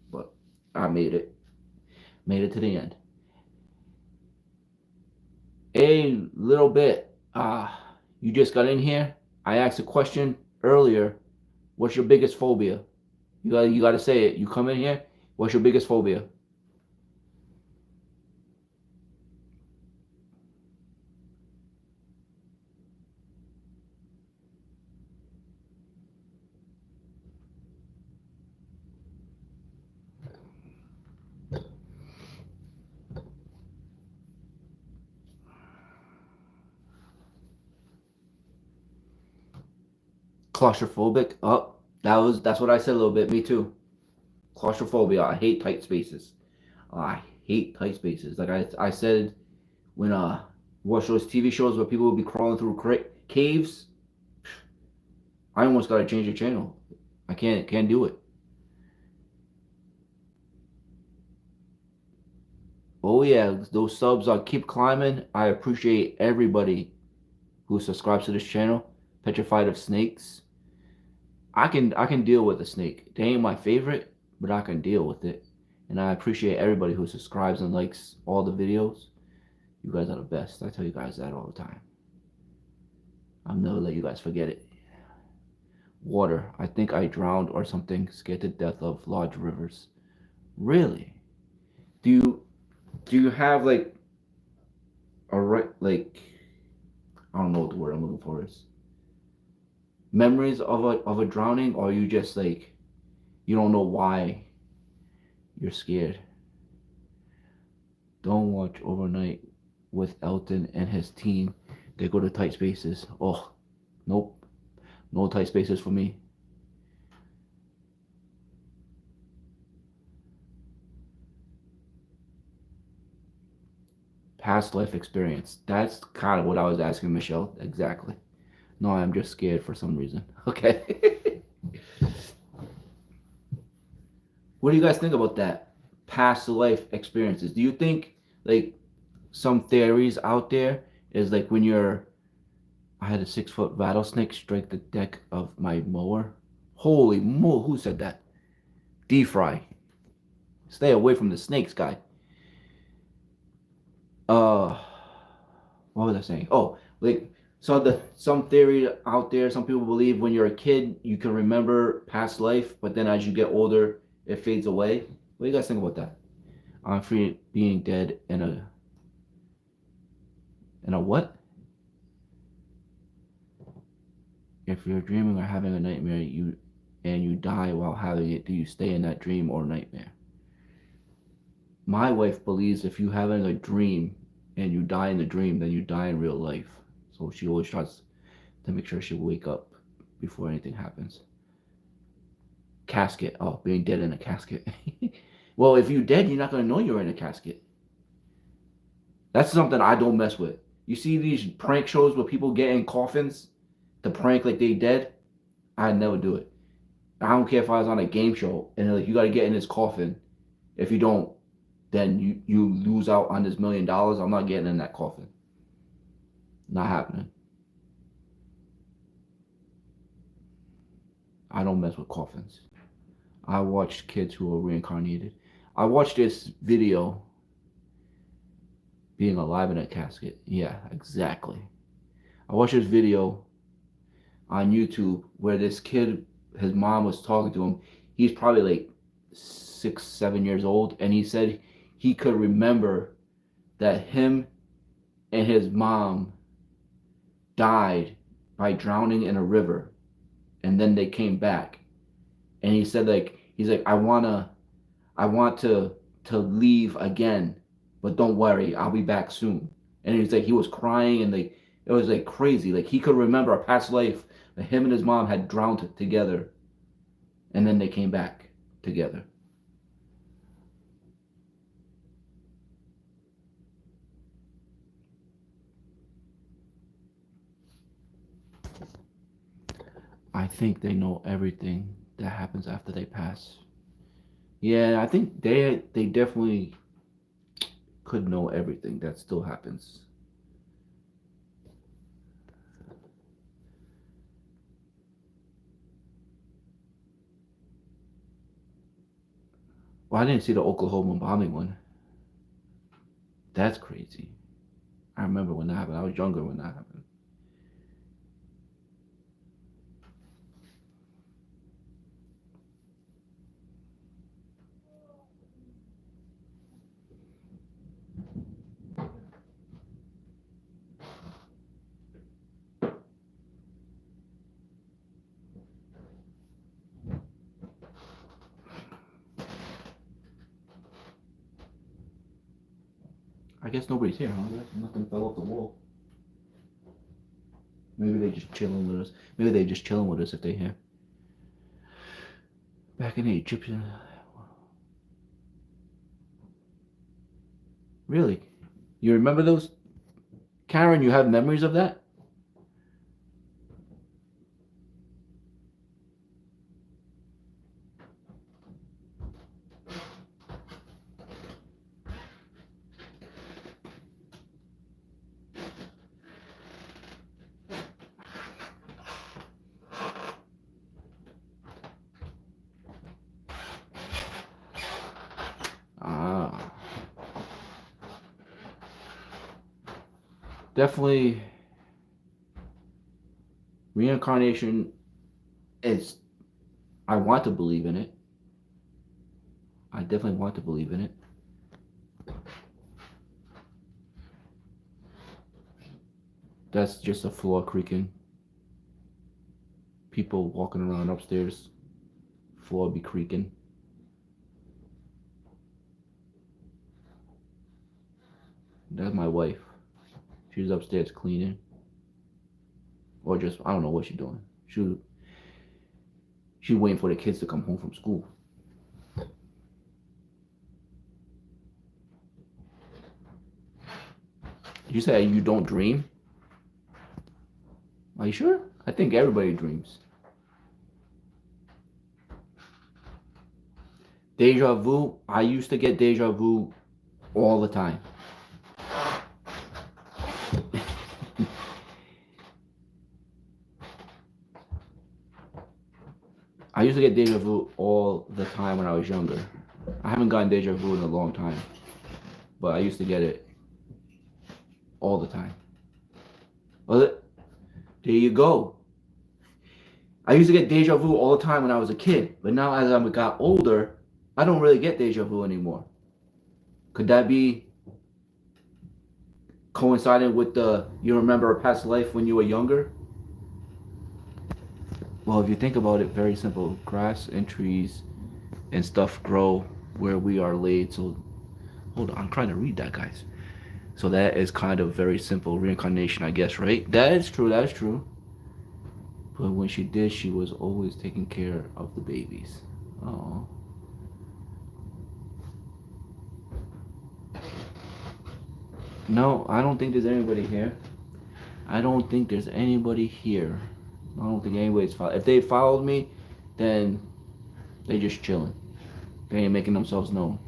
[SPEAKER 1] but I made it. Made it to the end. A little bit. You just got in here. I asked a question earlier. What's your biggest phobia? You gotta say it. You come in here. What's your biggest phobia? Claustrophobic. Oh, that's what I said a little bit. Me too. Claustrophobia. I hate tight spaces. I hate tight spaces. Like I said when watch those TV shows where people would be crawling through caves. I almost gotta change the channel. I can't do it. Oh yeah, those subs keep climbing. I appreciate everybody who subscribes to this channel. Petrified of snakes. I can deal with a snake. They ain't my favorite, but I can deal with it. And I appreciate everybody who subscribes and likes all the videos. You guys are the best. I tell you guys that all the time. I'll never let you guys forget it. Water. I think I drowned or something. Scared to death of large rivers. Really? Do you do you have like a right like I don't know what the word I'm looking for is. Memories of a drowning, or you just like you don't know why you're scared. Don't watch overnight with Elton and his team. They go to tight spaces. Oh, nope. No tight spaces for me. Past life experience. That's kind of what I was asking Michelle. Exactly. No, I'm just scared for some reason. Okay. What do you guys think about that? Past life experiences. Do you think like some theories out there is like when I had a 6 foot rattlesnake strike the deck of my mower. Holy mo! Who said that? D-Fry. Stay away from the snakes, guy. Uh, what was I saying? Oh, like some theory out there. Some people believe when you're a kid you can remember past life, but then as you get older it fades away. What do you guys think about that? I'm free being dead in a what? If you're dreaming or having a nightmare, you die while having it, do you stay in that dream or nightmare? My wife believes if you having a dream and you die in the dream, then you die in real life. So she always tries to make sure she wake up before anything happens. Casket. Oh, being dead in a casket. Well, if you're dead, you're not gonna know you're in a casket. That's something I don't mess with. You see these prank shows where people get in coffins to prank like they dead? I'd never do it. I don't care if I was on a game show and like you got to get in this coffin. If you don't, then you lose out on this $1 million. I'm not getting in that coffin. Not happening. I don't mess with coffins. I watched kids who were reincarnated. I watched this video being alive in a casket. Yeah, exactly. I watched this video on YouTube where this kid, his mom was talking to him. He's probably like 6, 7 years old, and he said he could remember that him and his mom died by drowning in a river, and then they came back. And he said he's like I want to leave again, but don't worry, I'll be back soon. And he's like he was crying and like it was like crazy. Like he could remember a past life that him and his mom had drowned together, and then they came back together. I think they know everything that happens after they pass. Yeah, I think they definitely could know everything that still happens. Well, I didn't see the Oklahoma bombing one. That's crazy. I remember when that happened. I was younger when that happened. I guess nobody's here, huh? Nothing fell off the wall. Maybe they just chilling with us. Maybe they just chilling with us if they here. Back in the Egyptian. Really? You remember those? Karen, you have memories of that? Ah. Definitely reincarnation is I want to believe in it. I definitely want to believe in it. That's just a floor creaking. People walking around upstairs. Floor be creaking. That's my wife. She's upstairs cleaning. Or just I don't know what she's doing. She's waiting for the kids to come home from school. You say you don't dream? Are you sure? I think everybody dreams. Deja vu. I used to get deja vu all the time. I used to get deja vu all the time when I was younger. I haven't gotten deja vu in a long time, but I used to get it all the time. Well, there you go. I used to get deja vu all the time when I was a kid, but now as I got older, I don't really get deja vu anymore. Could that be coinciding with the you remember a past life when you were younger? Well, if you think about it, very simple. Grass and trees and stuff grow where we are laid. So, hold on, I'm trying to read that, guys. So that is kind of very simple reincarnation, I guess, right? That is true. That is true. But when she did, she was always taking care of the babies. Oh. No, I don't think there's anybody here. I don't think there's anybody here. I don't think anybody's followed. If they followed me, then they just chilling. They ain't making themselves known.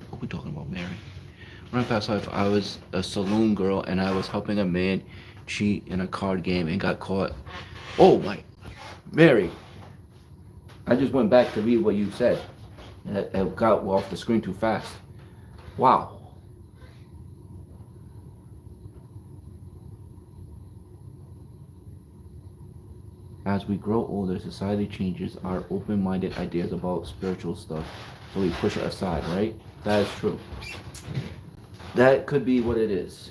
[SPEAKER 1] What we talking about, Mary? When I past life, I was a saloon girl and I was helping a man cheat in a card game and got caught. Oh my, Mary! I just went back to read what you said. It got off the screen too fast. Wow. As we grow older, society changes our open-minded ideas about spiritual stuff, so we push it aside, right? That is true. That could be what it is.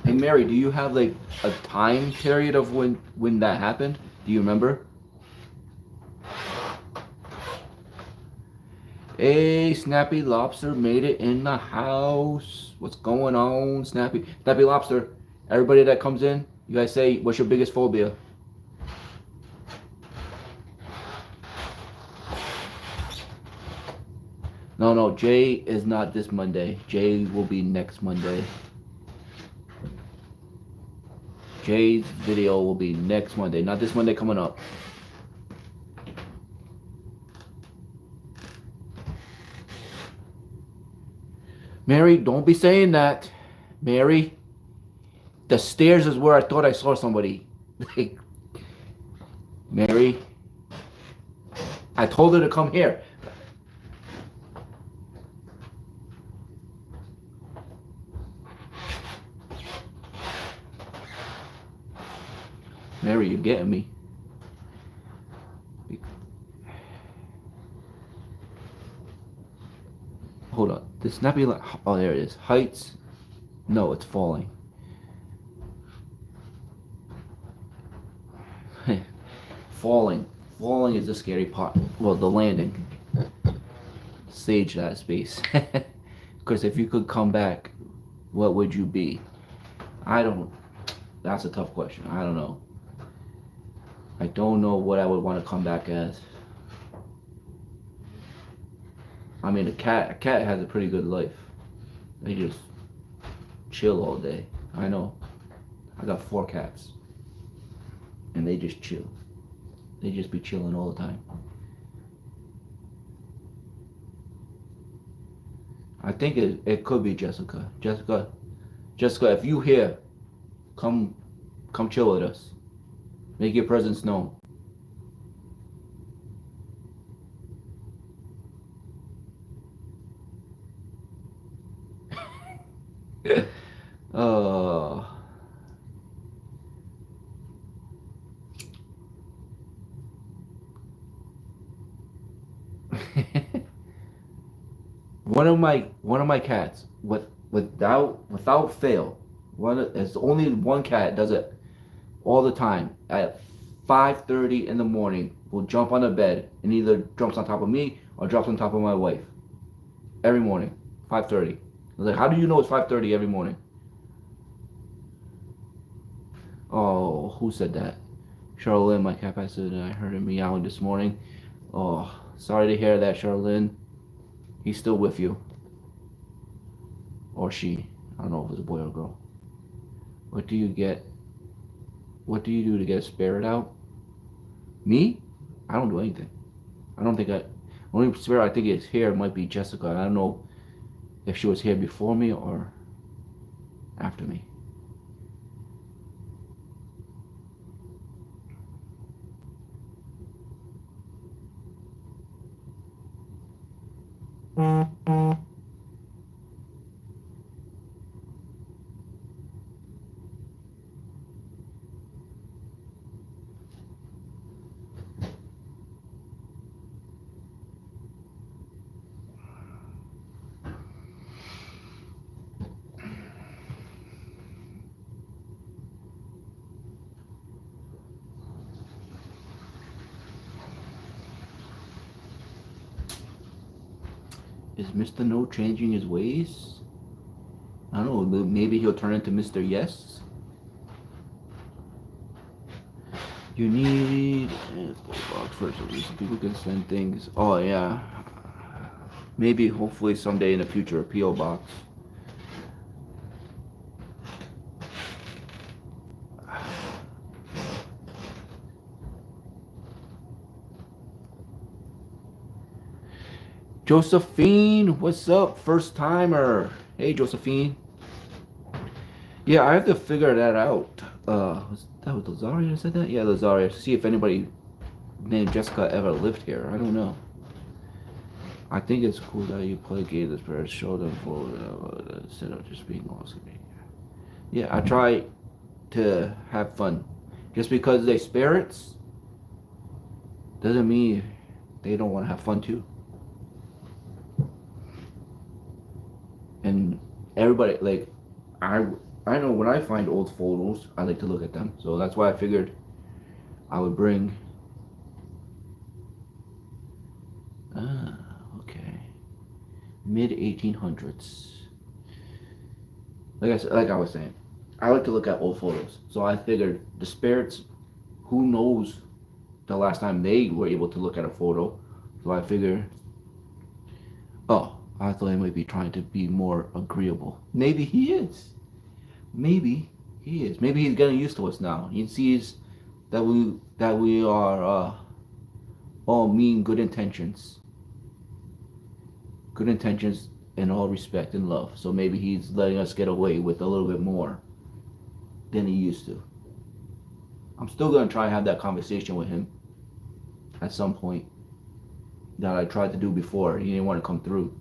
[SPEAKER 1] Hey Mary, do you have like a time period of when that happened? Do you remember? Hey, Snappy Lobster made it in the house. What's going on, Snappy Lobster? Everybody that comes in, you guys say, what's your biggest phobia? No, Jay is not this Monday. Jay will be next Monday. Jay's video will be next Monday, not this Monday coming up. Mary, don't be saying that. Mary, the stairs is where I thought I saw somebody. Mary, I told her to come here. Mary, you're getting me. Hold on. The snappy line. Oh, there it is. Heights. No, it's falling. Falling is the scary part. Well, the landing. Sage that space. Because if you could come back, what would you be? I don't. That's a tough question. I don't know. I don't know what I would want to come back as. I mean, a cat has a pretty good life. They just chill all day. I know. I got 4 cats. And they just chill. They just be chilling all the time. I think it could be Jessica. Jessica, if you here, come chill with us. Make your presence known. uh, one of my cats without fail. It's only one cat does it all the time. At 5:30 in the morning, will jump on the bed and either jumps on top of me or drops on top of my wife. Every morning, 5:30. I was like, how do you know it's 5:30 every morning? Oh, who said that? Charlene, my cat said I heard him meowing this morning. Oh, sorry to hear that, Charlene. He's still with you. Or she. I don't know if it's a boy or a girl. What do you do to get a spirit out? Me? I don't do anything. I don't think only spirit I think is here might be Jessica. I don't know if she was here before me or after me. Is Mr. No changing his ways? I don't know, maybe he'll turn into Mr. Yes? You need a box first, so people can send things. Oh yeah. Maybe, hopefully someday in the future, a P.O. box. Josephine, what's up? First timer. Hey, Josephine. Yeah, I have to figure that out. Was Lazaria that said that? Yeah, Lazaria. See if anybody named Jessica ever lived here. I don't know. I think it's cool that you play games as players. Show them for instead of just being lost. Yeah, I try to have fun. Just because they spirits doesn't mean they don't want to have fun too. And everybody, like, I know when I find old photos, I like to look at them. So that's why I figured I would bring. Ah, okay. Mid 1800s. Like I was saying, I like to look at old photos. So I figured the spirits, who knows the last time they were able to look at a photo. So I figured, oh, I thought he might be trying to be more agreeable. Maybe he is. Maybe he is. Maybe he's getting used to us now. He sees that we are all mean good intentions in all respect and love. So maybe he's letting us get away with a little bit more than he used to. I'm still gonna try and have that conversation with him at some point that I tried to do before. He didn't want to come through.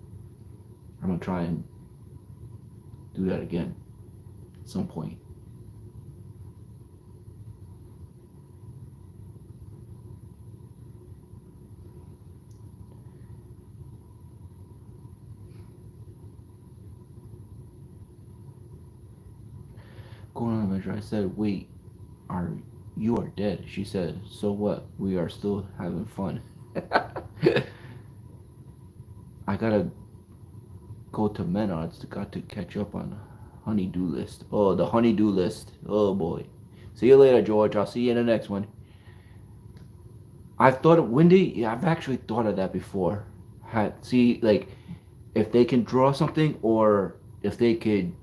[SPEAKER 1] I'm gonna try and do that again at some point. Going on the measure, I said, wait, are you are dead? She said, so what? We are still having fun. I gotta go to Menards. Got to catch up on honeydew list. Oh, the honeydew list. Oh boy. See you later, George. I'll see you in the next one. I've thought of Wendy. Yeah, I've actually thought of that before. See, like, if they can draw something, or if they could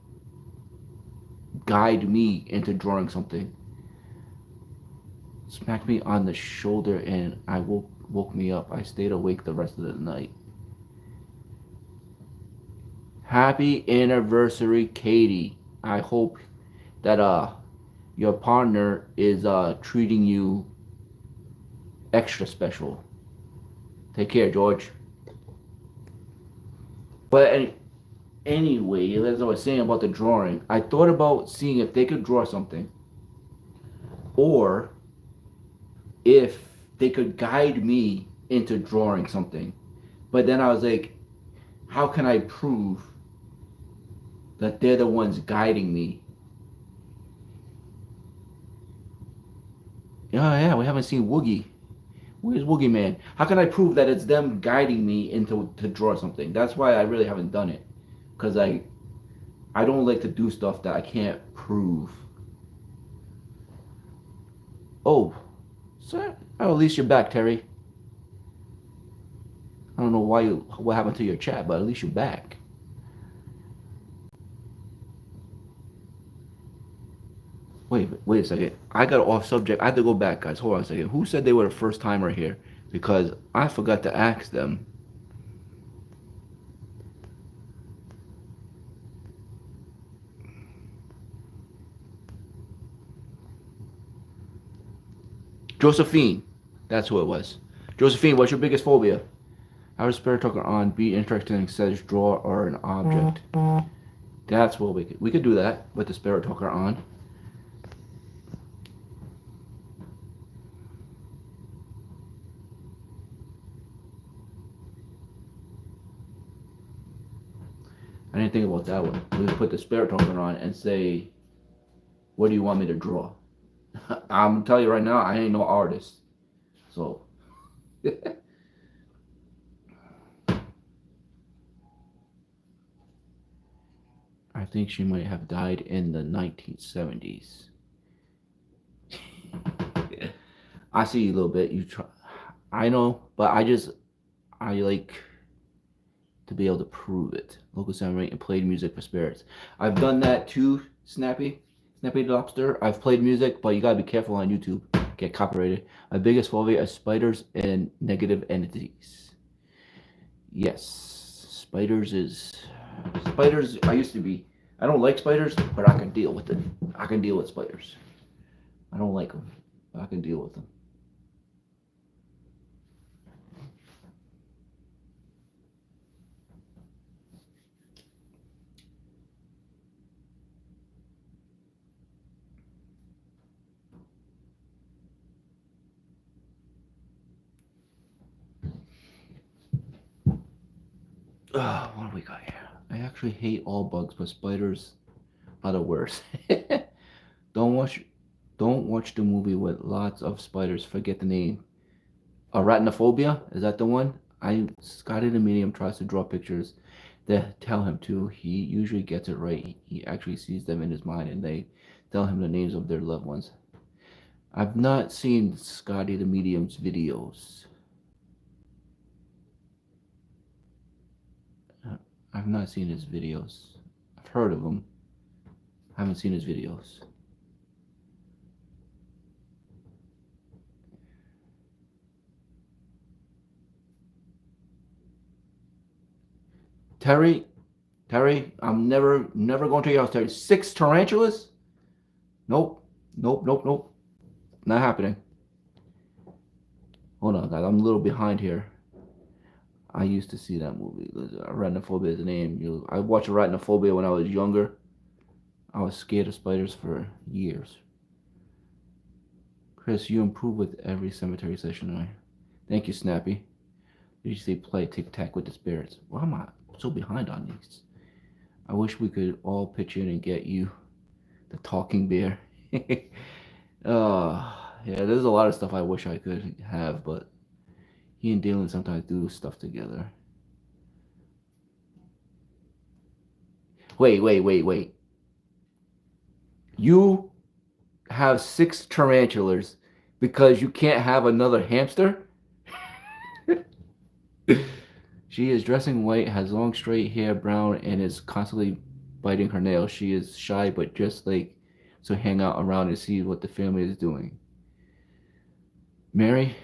[SPEAKER 1] guide me into drawing something. Smacked me on the shoulder and I woke me up. I stayed awake the rest of the night. Happy anniversary, Katie. I hope that your partner is treating you extra special. Take care, George. But anyway, as I was saying about the drawing, I thought about seeing if they could draw something, or if they could guide me into drawing something. But then I was like, how can I prove that they're the ones guiding me? Oh yeah, we haven't seen Woogie. Where's Woogie Man? How can I prove that it's them guiding me into to draw something? That's why I really haven't done it, because I don't like to do stuff that I can't prove. Oh, sir. Oh, at least you're back, Terry. I don't know what happened to your chat, but at least you're back. Wait a second. I got off subject. I have to go back, guys. Hold on a second. Who said they were the first timer here? Because I forgot to ask them. Josephine. That's who it was. Josephine, what's your biggest phobia? Have a spare token on. Be interested in says draw or an object. That's what we could do that with the spirit talker on. I didn't think about that one. We could put the spirit token on and say, what do you want me to draw? I'm gonna tell you right now, I ain't no artist. So I think she might have died in the 1970s. I see you a little bit. You try. I know, but I like to be able to prove it. Local sound rate and played music for spirits. I've done that too, Snappy Lobster. I've played music, but you gotta be careful on YouTube. Get copyrighted. My biggest phobia is spiders and negative entities. Yes, spiders. I used to be. I don't like spiders, but I can deal with it. I can deal with spiders. I don't like them, but I can deal with them. What do we got here? I actually hate all bugs, but spiders are the worst. don't watch don't watch the movie with lots of spiders. Forget the name. Arachnophobia? Is that the one? Scotty the medium tries to draw pictures that tell him to. He usually gets it right. He actually sees them in his mind and they tell him the names of their loved ones. I've not seen Scotty the medium's videos. I've not seen his videos. I've heard of him. I haven't seen his videos. Terry, I'm never going to your house, Terry. 6 tarantulas? Nope. Not happening. Hold on, guys. I'm a little behind here. I used to see that movie. Arachnophobia is the name. I watched Arachnophobia when I was younger. I was scared of spiders for years. Chris, you improve with every cemetery session. Right? Thank you, Snappy. You say play tic-tac with the spirits. Why am I so behind on these? I wish we could all pitch in and get you the talking bear. Yeah, there's a lot of stuff I wish I could have, but he and Dylan sometimes do stuff together. Wait. You have 6 tarantulas because you can't have another hamster? She is dressing white, has long straight hair, brown, and is constantly biting her nails. She is shy, but just like to hang out around and see what the family is doing. Mary,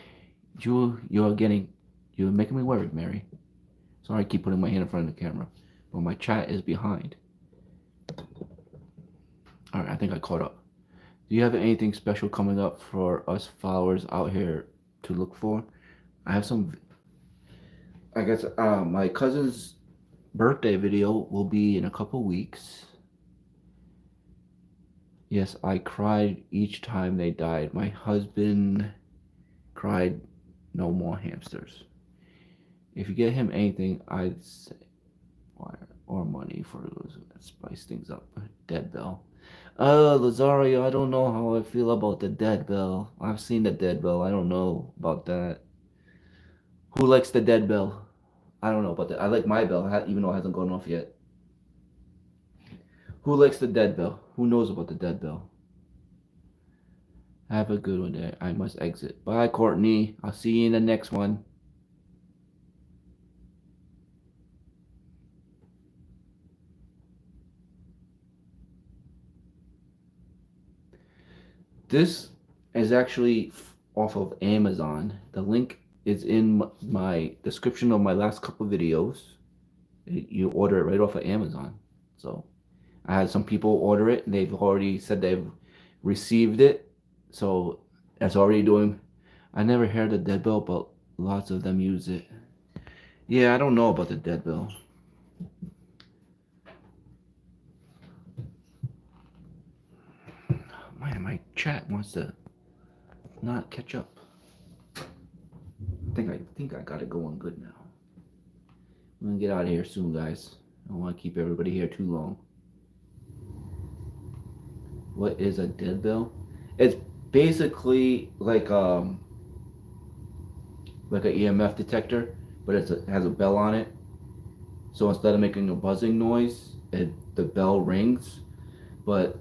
[SPEAKER 1] you're making me worried, Mary. Sorry, I keep putting my hand in front of the camera, but my chat is behind. All right, I think I caught up. Do you have anything special coming up for us followers out here to look for? I have some. I guess my cousin's birthday video will be in a couple weeks. Yes, I cried each time they died. My husband cried no more hamsters. If you get him anything, I'd say or money for those that spice things up. Dead bell. Lazario, I don't know how I feel about the dead bell. I've seen the dead bell. I don't know about that. Who likes the dead bell? I don't know about that. I like my bell, even though it hasn't gone off yet. Who likes the dead bell? Who knows about the dead bell? Have a good one there. I must exit. Bye, Courtney. I'll see you in the next one. This is actually off of Amazon. The link is in my description of my last couple videos. You order it right off of Amazon. So I had some people order it and they've already said they've received it. So that's already doing. I never heard the dead bell, but lots of them use it. Yeah, I don't know about the dead bell. Man, my chat wants to not catch up. I think I got it going good now. I'm gonna get out of here soon, guys. I don't want to keep everybody here too long. What is a dead bell? It's basically like an EMF detector, but it has a bell on it. So instead of making a buzzing noise, the bell rings. But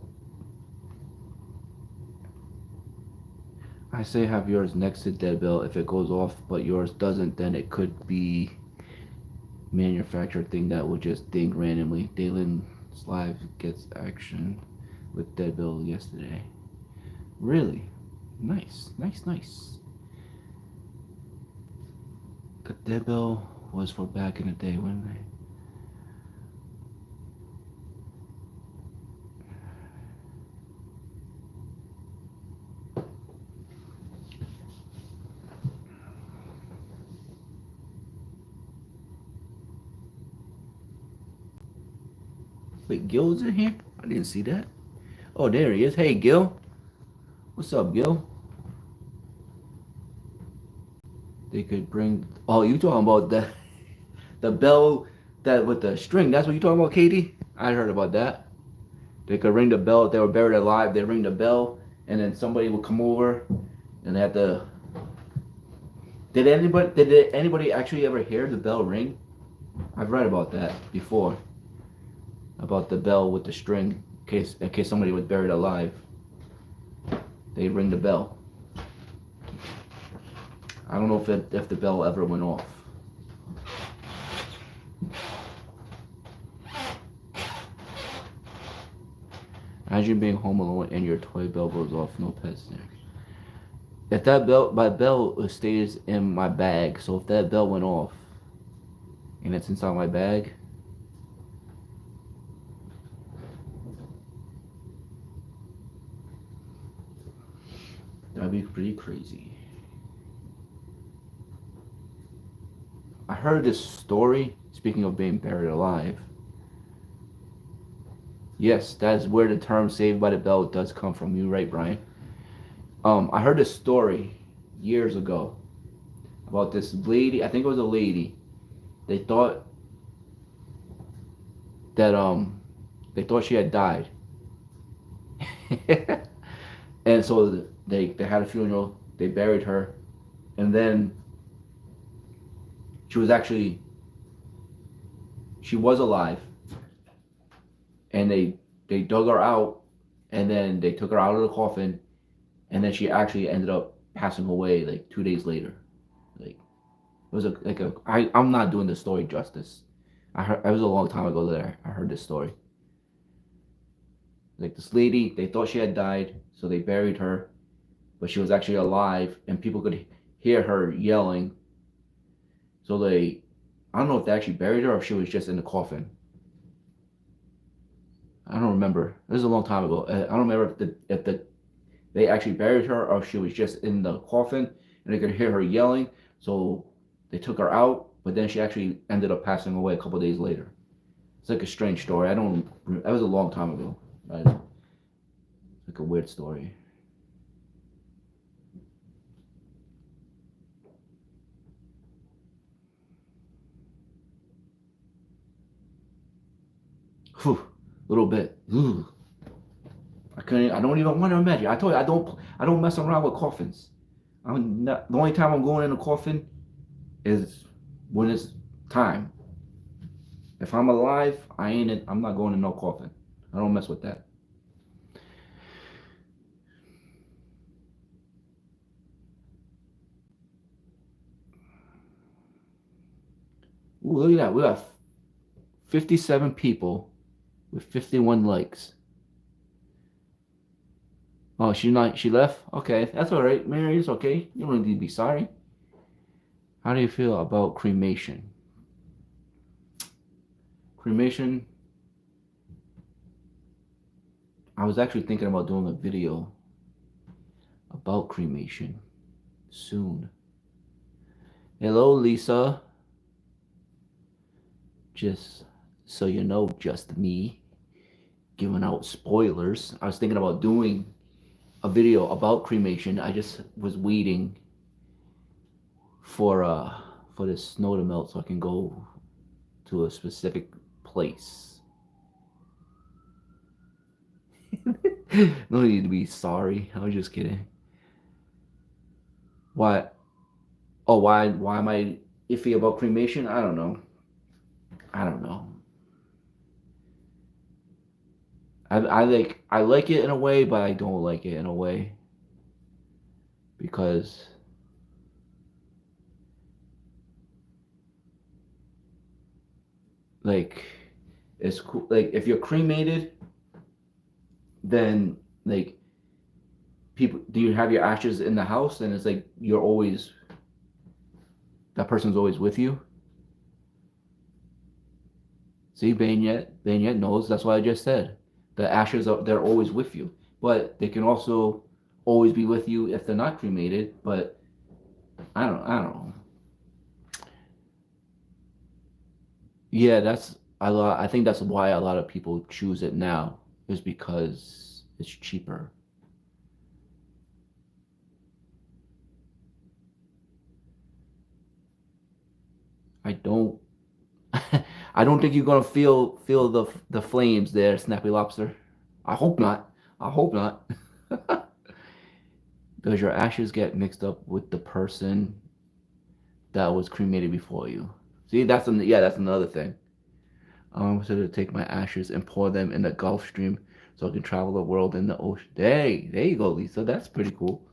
[SPEAKER 1] I say have yours next to dead bell. If it goes off but yours doesn't, then it could be manufactured thing that will just ding randomly. Dalen's live gets action with dead bell yesterday. Really? Nice. The dead bell was for back in the day when they... Wait, Gil's in here? I didn't see that. Oh, there he is. Hey, Gil. What's up, Gil? They could bring... Oh, you talking about the bell that with the string. That's what you talking about, Katie? I heard about that. They could ring the bell if they were buried alive. They ring the bell, and then somebody would come over, and they had to. Did anybody actually ever hear the bell ring? I've read about that before. About the bell with the string, in case somebody was buried alive. They ring the bell. I don't know if the bell ever went off. Imagine being home alone and your toy bell goes off, no pets there. If that bell, my bell stays in my bag, so if that bell went off and it's inside my bag, that'd be pretty crazy. I heard this story, speaking of being buried alive. Yes, that's where the term Saved by the Bell does come from. You right, Brian. I heard this story years ago about this lady. I think it was a lady. They thought that she had died, and so they had a funeral. They buried her, and then she was alive, and they dug her out, and then they took her out of the coffin, and then she actually ended up passing away like 2 days later. Like it was I'm not doing the story justice. It was a long time ago that I heard this story. Like this lady, they thought she had died, so they buried her, but she was actually alive, and people could hear her yelling. So I don't know if they actually buried her or if she was just in the coffin. I don't remember. This is a long time ago. I don't remember if they actually buried her or if she was just in the coffin and they could hear her yelling. So they took her out, but then she actually ended up passing away a couple days later. It's like a strange story. That was a long time ago. Right? It's like a weird story. Whew, a little bit. Ooh. I don't even want to imagine. I told you I don't mess around with coffins. The only time I'm going in a coffin is when it's time. If I'm alive, I'm not going in no coffin. I don't mess with that. Ooh, look at that. We got 57 people with 51 likes. Oh, she left? Okay, that's all right. Mary, it's okay. You don't need to be sorry. How do you feel about cremation? Cremation, I was actually thinking about doing a video about cremation soon. Hello, Lisa. Just so you know, just me giving out spoilers. I was thinking about doing a video about cremation. I just was waiting for the snow to melt so I can go to a specific place. No need to be sorry. I was just kidding. Why? Oh, why am I iffy about cremation? I don't know. I like it in a way, but I don't like it in a way because like it's cool. Like if you're cremated, then like people, do you have your ashes in the house? And it's like that person's always with you. See, Banyet knows. That's what I just said. The ashes they're always with you, but they can also always be with you if they're not cremated. But I don't know. Yeah, I think that's why a lot of people choose it now, is because it's cheaper. I don't I don't think you're gonna feel the flames there, Snappy Lobster. I hope not. I hope not. Does your ashes get mixed up with the person that was cremated before you? See, that's another thing. I wanted to take my ashes and pour them in the Gulf Stream so I can travel the world in the ocean. Hey, there you go, Lisa. That's pretty cool.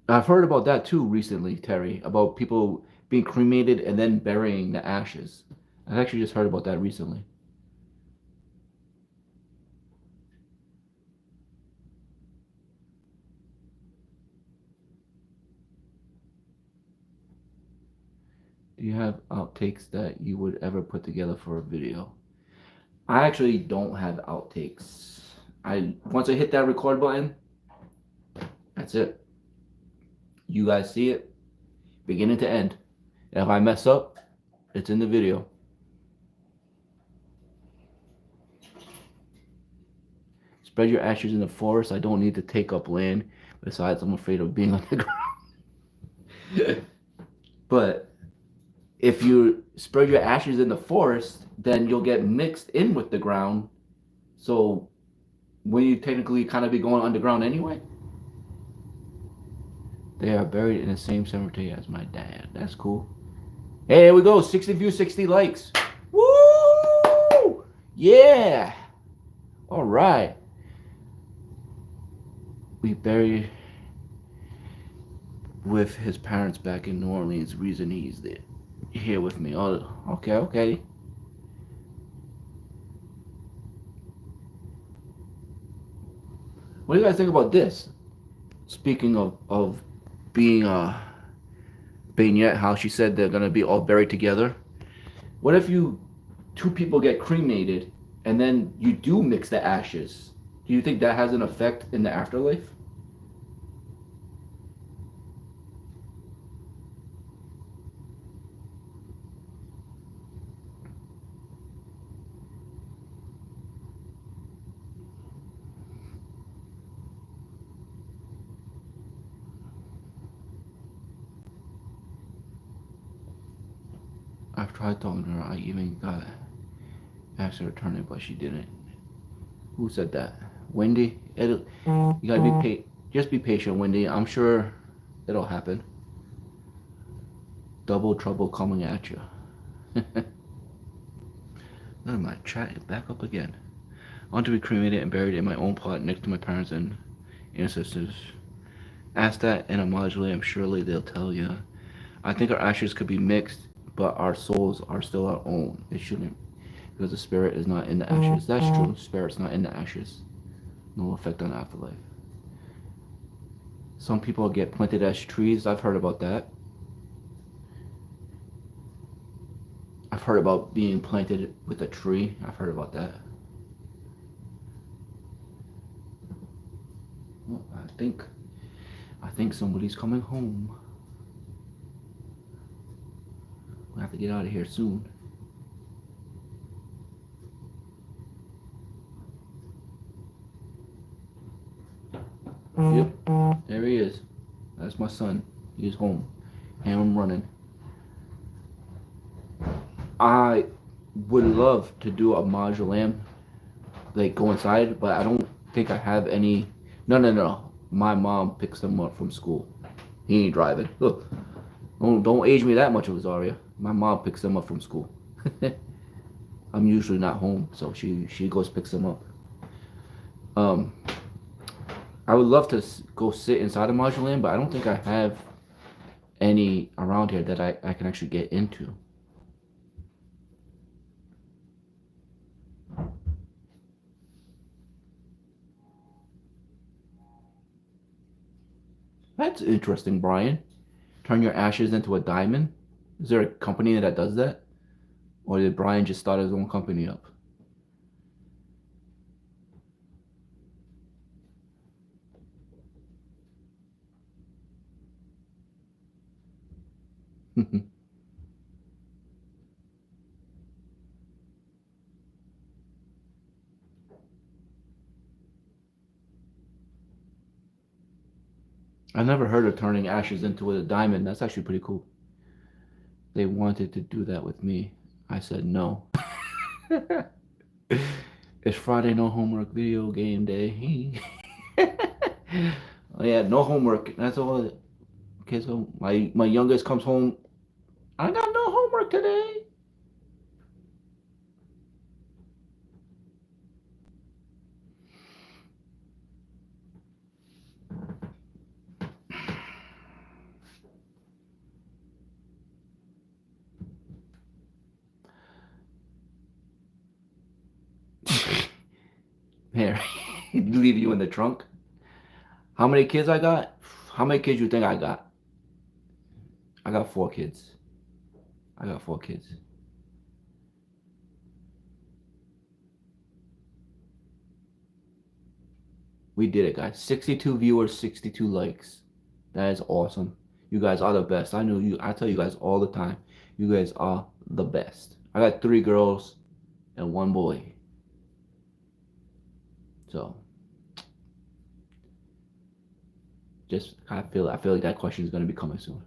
[SPEAKER 1] I've heard about that too recently, Terry, about people being cremated and then burying the ashes. I've actually just heard about that recently. Do you have outtakes that you would ever put together for a video? I actually don't have outtakes. I once I hit that record button, that's it. You guys see it, beginning to end. And if I mess up, it's in the video. Spread your ashes in the forest. I don't need to take up land. Besides, I'm afraid of being on the ground. But if you spread your ashes in the forest, then you'll get mixed in with the ground. So will you technically kind of be going underground anyway? They are buried in the same cemetery as my dad. That's cool. Hey, there we go. 60 views, 60 likes. Woo! Yeah. All right. We buried with his parents back in New Orleans. Reason he's there, here with me. Oh, okay, okay. What do you guys think about this? Speaking of being Beignet, how she said they're gonna be all buried together. What if two people get cremated and then you do mix the ashes? Do you think that has an effect in the afterlife? I've tried talking to her. I even got asked her to turn it, but she didn't. Who said that? Wendy? You gotta be just be patient, Wendy. I'm sure it'll happen. Double trouble coming at you. None of my chat back up again. I want to be cremated and buried in my own plot next to my parents and ancestors. Ask that in a mausoleum, surely they'll tell you. I think our ashes could be mixed, but our souls are still our own. It shouldn't, because the spirit is not in the ashes. That's true. Spirit's not in the ashes. No effect on afterlife. Some people get planted as trees. I've heard about that. I've heard about being planted with a tree. I've heard about that. Well, I think somebody's coming home. We'll have to get out of here soon. Yep, there he is. That's my son. He's home. And I'm running. I would love to do a mausoleum, like go inside, but I don't think I have any. No. My mom picks them up from school. He ain't driving. Look, don't age me that much, Rosaria. My mom picks them up from school. I'm usually not home, so she goes picks them up. Um, I would love to go sit inside a mausoleum, but I don't think I have any around here that I can actually get into. That's interesting, Brian. Turn your ashes into a diamond? Is there a company that does that? Or did Brian just start his own company up? I've never heard of turning ashes into a diamond. That's actually pretty cool. They wanted to do that with me. I said no. It's Friday, no homework, video game day. Oh, yeah, no homework. That's all. Okay, so my youngest comes home. I got no homework today. Here, leave you in the trunk. How many kids I got? How many kids you think I got? I got 4 kids. I got 4 kids. We did it, guys. 62 viewers, 62 likes. That is awesome. You guys are the best. I know you. I tell you guys all the time. You guys are the best. I got 3 girls and 1 boy. So, just I feel like that question is gonna be coming soon.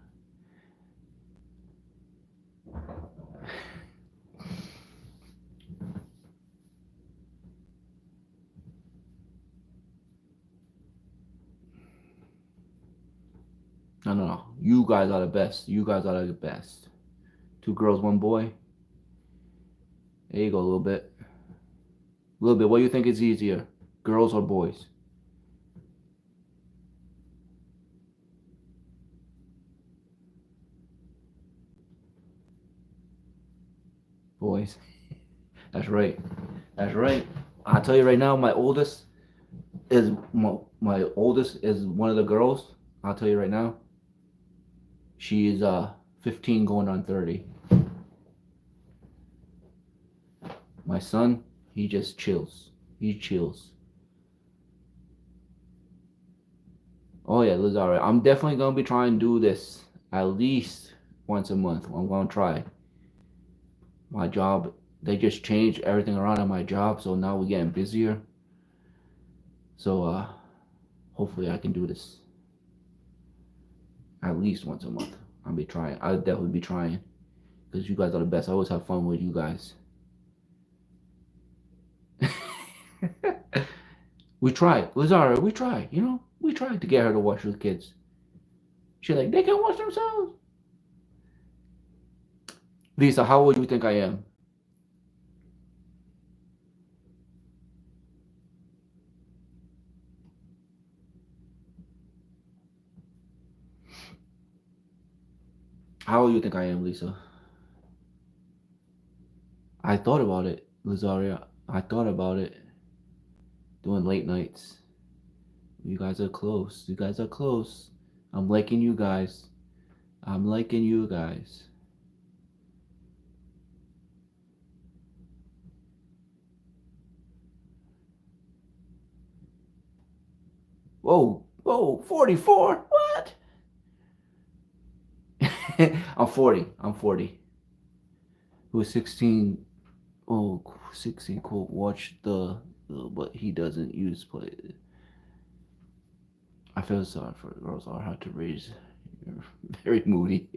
[SPEAKER 1] No, no, no. You guys are the best. You guys are the best. 2 girls, 1 boy. There you go, a little bit. A little bit. What do you think is easier, girls or boys? Boys. That's right. That's right. I'll tell you right now, my oldest is one of the girls. I'll tell you right now. She is 15 going on 30. My son, he just chills. He chills. Oh yeah, Lazaro. I'm definitely gonna be trying to do this at least once a month. I'm gonna try. My job, they just changed everything around at my job, so now we're getting busier. So hopefully I can do this at least once a month. I'll be trying. I'll definitely be trying because you guys are the best. I always have fun with you guys. We tried, Lazaro. We tried. You know, we tried to get her to watch with kids. She's like, they can watch themselves. Lisa, how old do you think I am? How old do you think I am, Lisa? I thought about it, Lazaria. I thought about it. Doing late nights. You guys are close. You guys are close. I'm liking you guys. I'm liking you guys. Whoa, whoa, 44? What? I'm 40. I'm 40. Who was 16? Oh, 16. Cool. Watch but he doesn't use play. I feel sorry for girls are hard to raise. You're very moody.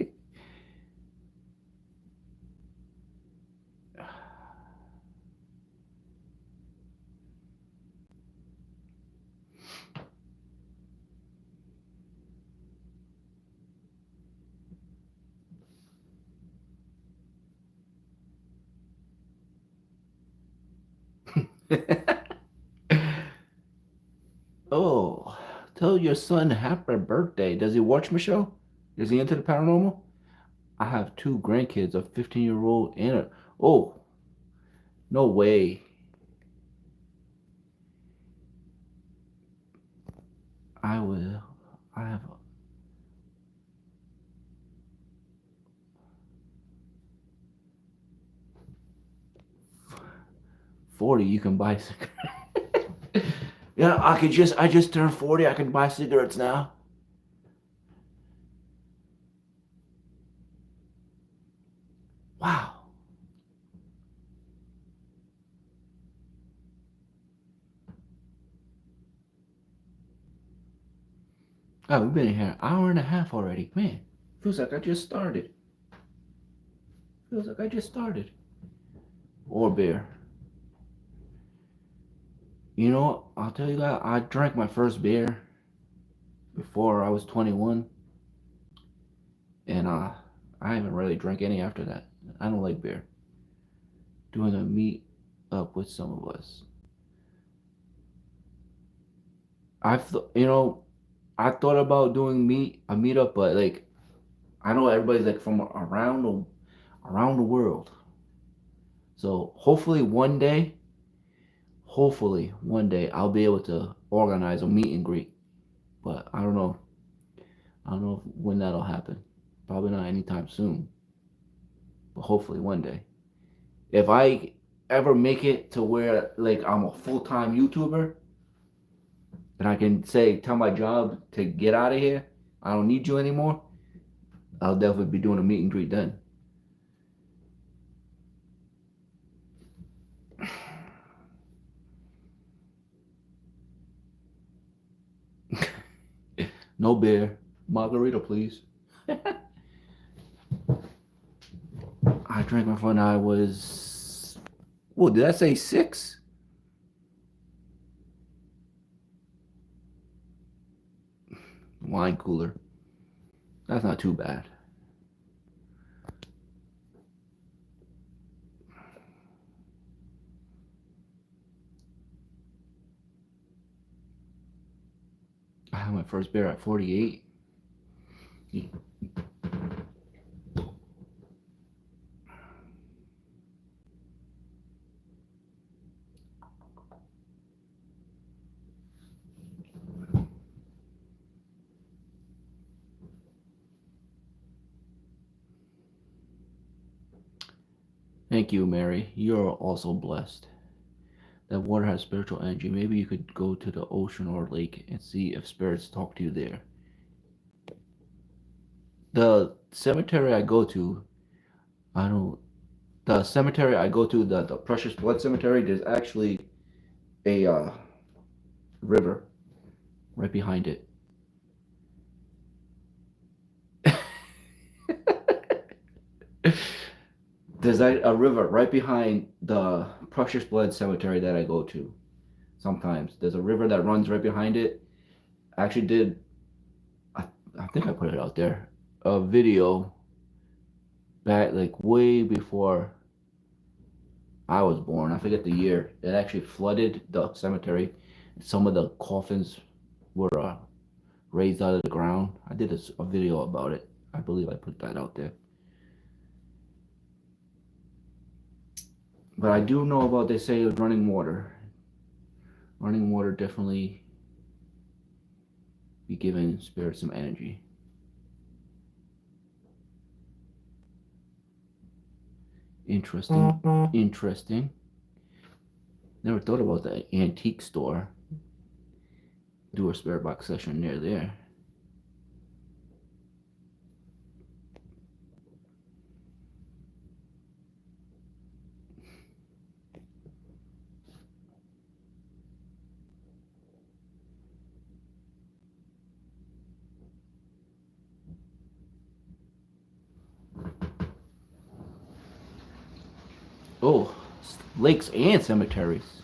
[SPEAKER 1] Oh, tell your son happy birthday. Does he watch my show? Is he into the paranormal? I have 2 grandkids, a 15-year-old and a. Oh, no way. I will. I have 40. You can buy cigarettes. Yeah, I just turned 40. I can buy cigarettes now. Wow. Oh, we've been in here an hour and a half already. Man, feels like I just started. Feels like I just started. Or beer. You know, I'll tell you that I drank my first beer before I was 21, and I haven't really drank any after that. I don't like beer. Doing a meet up with some of us. You know, I thought about doing a meetup, but like I know everybody's like from around the world. So hopefully one day I'll be able to organize a meet and greet. But I don't know. I don't know when that'll happen. Probably not anytime soon. But hopefully one day. If I ever make it to where like I'm a full-time YouTuber and I can tell my job to get out of here, I don't need you anymore, I'll definitely be doing a meet and greet then. No beer. Margarita, please. I drank my when I was. What did I say? 6? Wine cooler. That's not too bad. I had my first beer at 48. Thank you, Mary. You're also blessed. That water has spiritual energy. Maybe you could go to the ocean or lake and see if spirits talk to you there. The cemetery I go to, I don't. The cemetery I go to, the Precious Blood Cemetery, there's actually a river right behind it. There's a river right behind the Precious Blood Cemetery that I go to. Sometimes there's a river that runs right behind it. I actually did. I, I think I put it out there. A video back like way before I was born. I forget the year. It actually flooded the cemetery. Some of the coffins were raised out of the ground. I did a video about it. I believe I put that out there. But I do know about they say running water. Running water definitely be giving spirits some energy. Interesting. Never thought about the antique store. Do a spirit box session near there. Oh, lakes and cemeteries.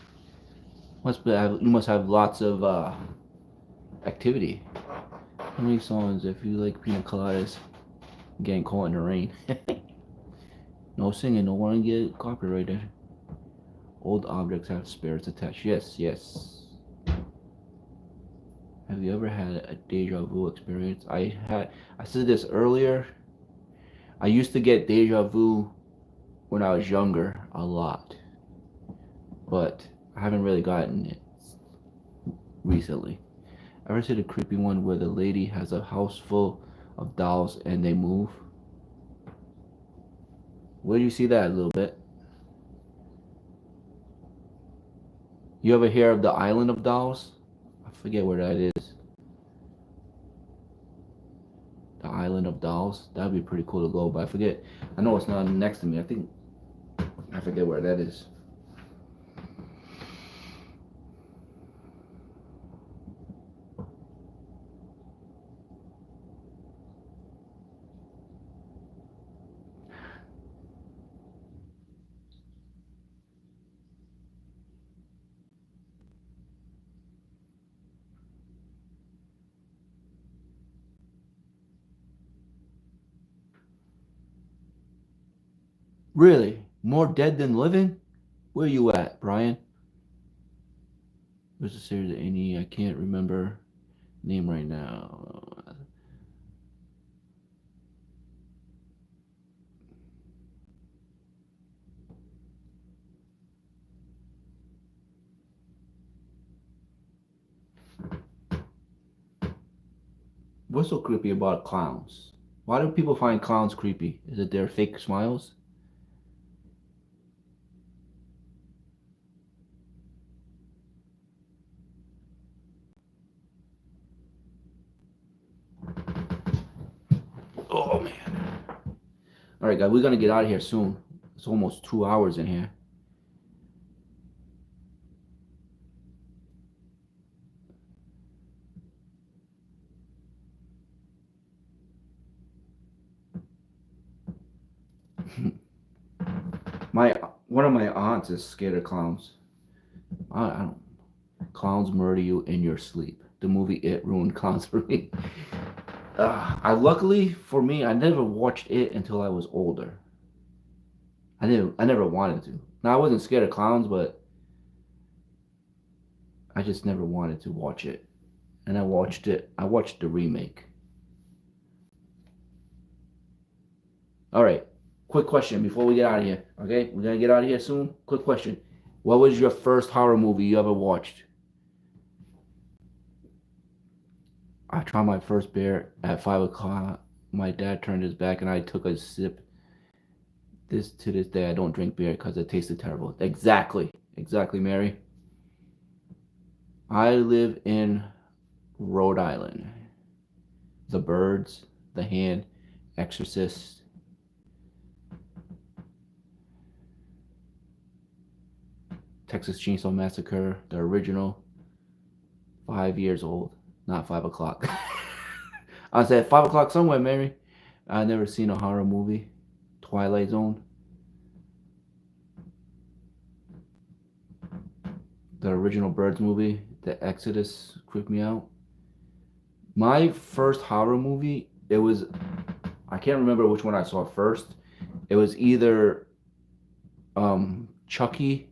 [SPEAKER 1] You must have lots of activity. How many songs if you like pina coladas? Getting caught in the rain. No singing, no one get copyrighted. Old objects have spirits attached. Yes, yes. Have you ever had a deja vu experience? I said this earlier. I used to get deja vu when I was younger a lot, but I haven't really gotten it recently. Ever see the creepy one where the lady has a house full of dolls and they move? Where do you see that a little bit? You ever hear of the island of dolls? I forget where that is. The island of dolls. That'd be pretty cool to go, but I forget. I know it's not next to me. I forget where that is. Really? More dead than living? Where you at, Brian? Where's the series of any? I can't remember name right now. What's so creepy about clowns? Why do people find clowns creepy? Is it their fake smiles? Oh man. All right, guys, we're gonna get out of here soon. It's almost 2 hours in here. My one of my aunts is scared of clowns. I don't. Clowns murder you in your sleep. The movie It ruined clowns for me. I luckily for me, I never watched it until I was older. I never wanted to. Now I wasn't scared of clowns, but I just never wanted to watch it. And I watched it. I watched the remake. All right. Quick question before we get out of here. Okay, we're gonna get out of here soon. Quick question. What was your first horror movie you ever watched? I tried my first beer at 5 o'clock. My dad turned his back and I took a sip. This to this day I don't drink beer because it tasted terrible. Exactly. Exactly, Mary. I live in Rhode Island. The Birds, The Hand, Exorcist. Texas Chainsaw Massacre, the original. 5 years old, not 5 o'clock. I said 5 o'clock somewhere, Mary. I never seen a horror movie. Twilight Zone. The original Birds movie. The Exodus creeped me out. My first horror movie, it was, I can't remember which one I saw first. It was either Chucky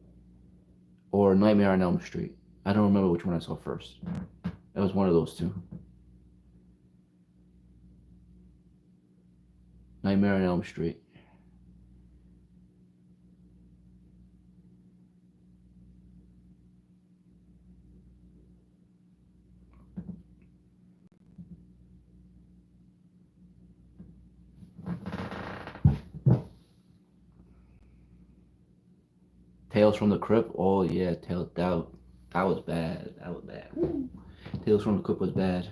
[SPEAKER 1] or Nightmare on Elm Street. I don't remember which one I saw first. It was one of those two. Nightmare on Elm Street. Tales from the Crypt. Oh yeah, that was bad. That was bad. Woo. Tales from the Crypt was bad.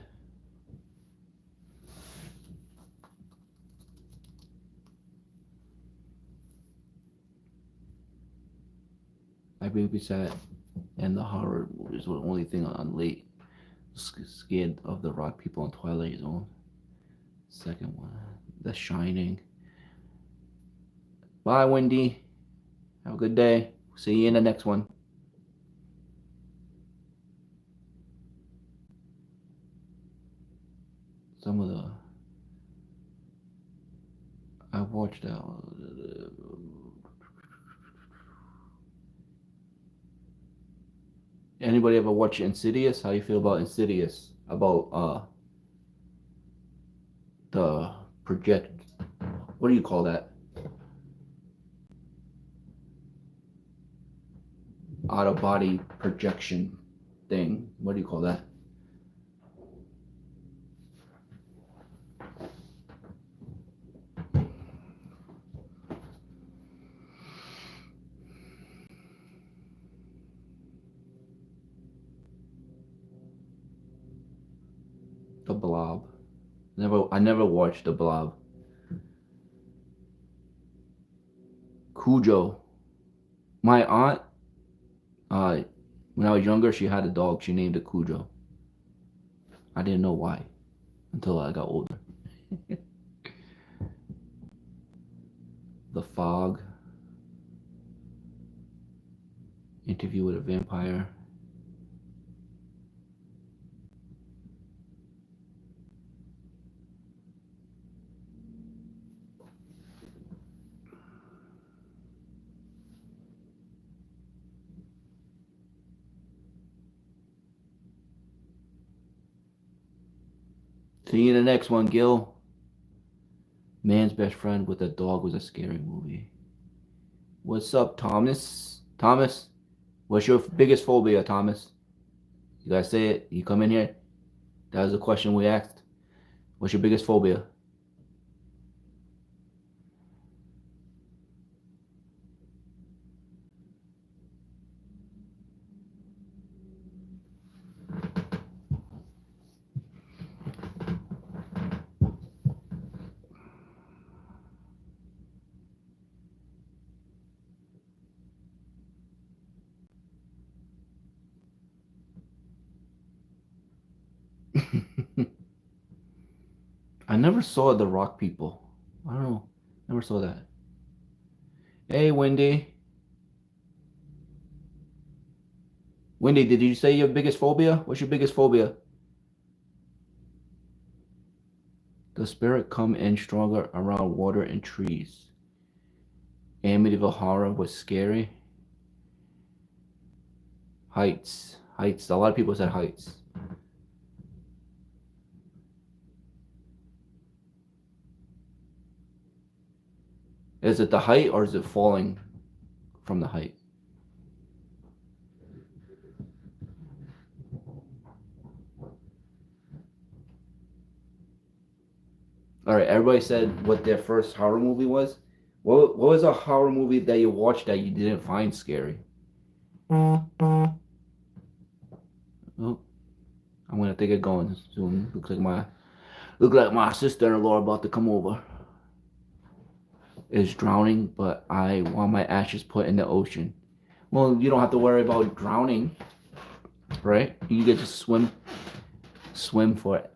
[SPEAKER 1] I babysat, and the horror movies were the only thing on late. Scared of the rock people on Twilight Zone. Second one, The Shining. Bye, Wendy. Have a good day. See you in the next one. Some of the I watched that. Anybody ever watch Insidious? How you feel about Insidious? About the project. What do you call that? Out of body projection thing. What do you call that? The Blob. I never watched The Blob. Cujo. My aunt, when I was younger, she had a dog. She named it Cujo. I didn't know why until I got older. The Fog. Interview with a Vampire. See you in the next one, Gil. Man's Best Friend with a Dog was a scary movie. What's up, Thomas? Thomas, what's your biggest phobia, Thomas? You gotta say it. You come in here. That was a question we asked. What's your biggest phobia? I never saw the Rock people. I don't know. Never saw that. Hey, Wendy. Wendy, did you say your biggest phobia? What's your biggest phobia? The spirit come in stronger around water and trees. Amityville horror was scary. Heights. Heights. A lot of people said heights. Is it the height or is it falling from the height? All right, everybody said what their first horror movie was. What was a horror movie that you watched that you didn't find scary? Oh, I'm gonna take it going soon. Looks like my sister-in-law about to come over. Is drowning, but I want my ashes put in the ocean. Well, you don't have to worry about drowning, right? You get to swim forever,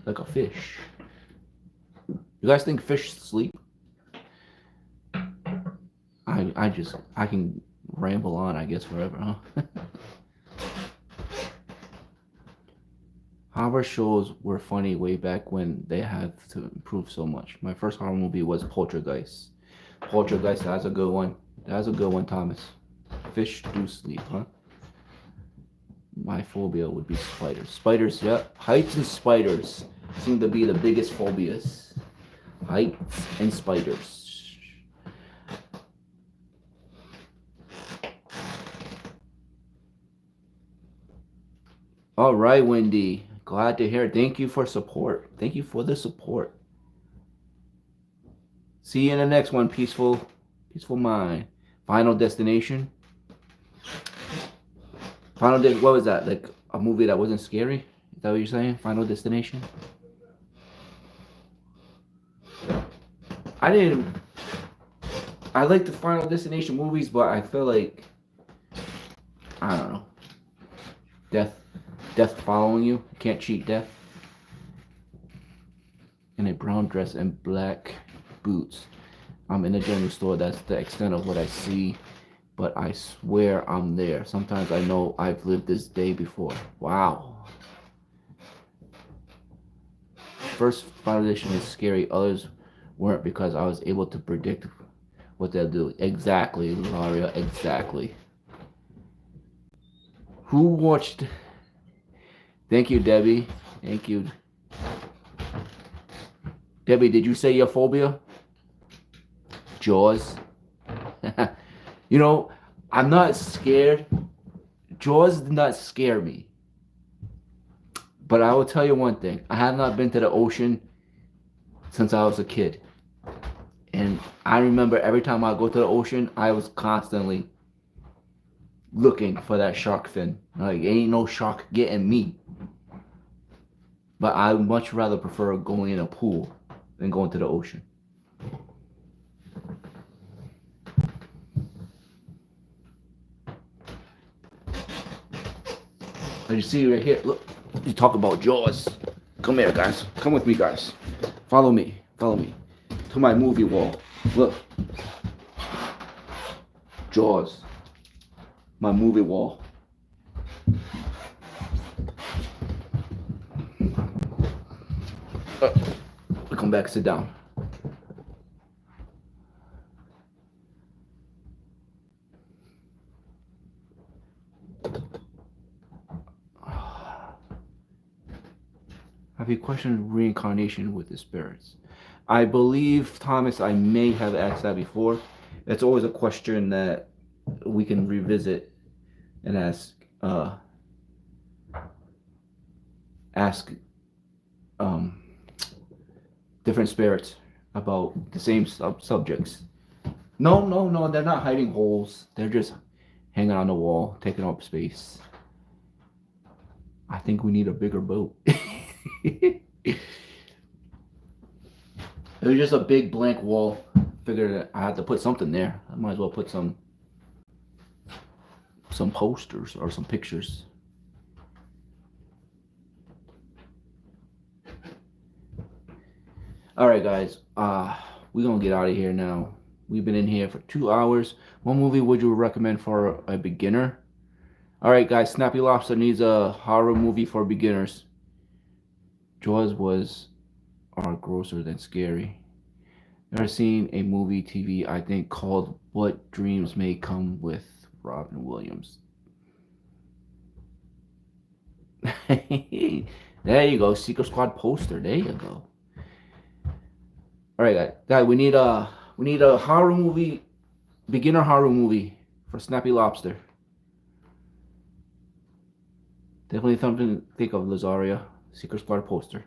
[SPEAKER 1] like a fish. You guys think fish sleep? I can ramble on, I guess, forever, huh? Horror shows were funny way back when they had to improve so much. My first horror movie was Poltergeist. Poltergeist, that's a good one. That's a good one, Thomas. Fish do sleep, huh? My phobia would be spiders. Spiders, yeah. Heights and spiders seem to be the biggest phobias. Heights and spiders. All right, Wendy. Glad to hear. Thank you for support. Thank you for the support. See you in the next one, Peaceful Mind. Final Destination. What was that? Like a movie that wasn't scary? Is that what you're saying? Final Destination? I like the Final Destination movies, but I feel like, I don't know. Death following you. You can't cheat death. In a brown dress and black boots. I'm in a general store. That's the extent of what I see, but I swear I'm there. Sometimes I know I've lived this day before. Wow. First Final Edition is scary. Others weren't because I was able to predict what they'll do. Exactly, Laria. Exactly. Who watched? Thank you, Debbie. Thank you. Debbie, did you say your phobia? Jaws. You know, I'm not scared. Jaws did not scare me. But I will tell you one thing. I have not been to the ocean since I was a kid. And I remember every time I go to the ocean, I was constantly looking for that shark fin. Like, ain't no shark getting me. But I would much rather prefer going in a pool than going to the ocean. As you see right here, look, you talk about Jaws. Come here, guys. Come with me, guys. Follow me. Follow me. To my movie wall. Look. Jaws. My movie wall. Come back, sit down. Have you questioned reincarnation with the spirits? I believe, Thomas, I may have asked that before. It's always a question that we can revisit and ask um, different spirits about the same subjects. No, they're not hiding holes. They're just hanging on the wall, taking up space. I think we need a bigger boat. It was just a big blank wall. Figured I had to put something there. I might as well put some posters or some pictures. All right, guys. We're gonna get out of here now. We've been in here for 2 hours. What movie would you recommend for a beginner? All right, guys. Snappy Lobster needs a horror movie for beginners. Jaws was grosser than scary. Never seen a movie TV, I think, called What Dreams May Come with Robin Williams. There you go. Secret Squad poster. There you go. All right, guys. We need a horror movie, beginner horror movie for Snappy Lobster. Definitely something to think of, Lazaria. Secret Squad poster.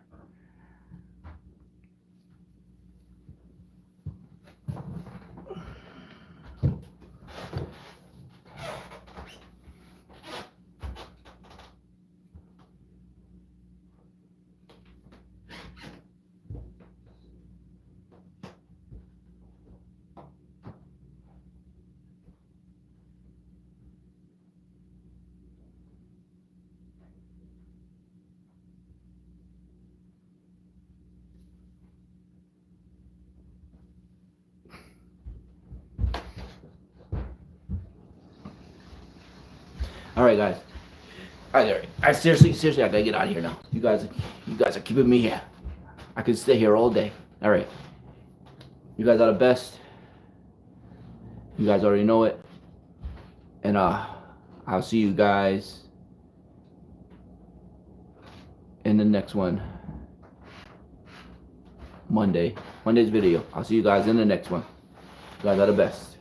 [SPEAKER 1] All right, guys. All right, I seriously, I gotta get out of here now. You guys are keeping me here. I could stay here all day. All right. You guys are the best. You guys already know it. And I'll see you guys in the next one. Monday's video. I'll see you guys in the next one. You guys are the best.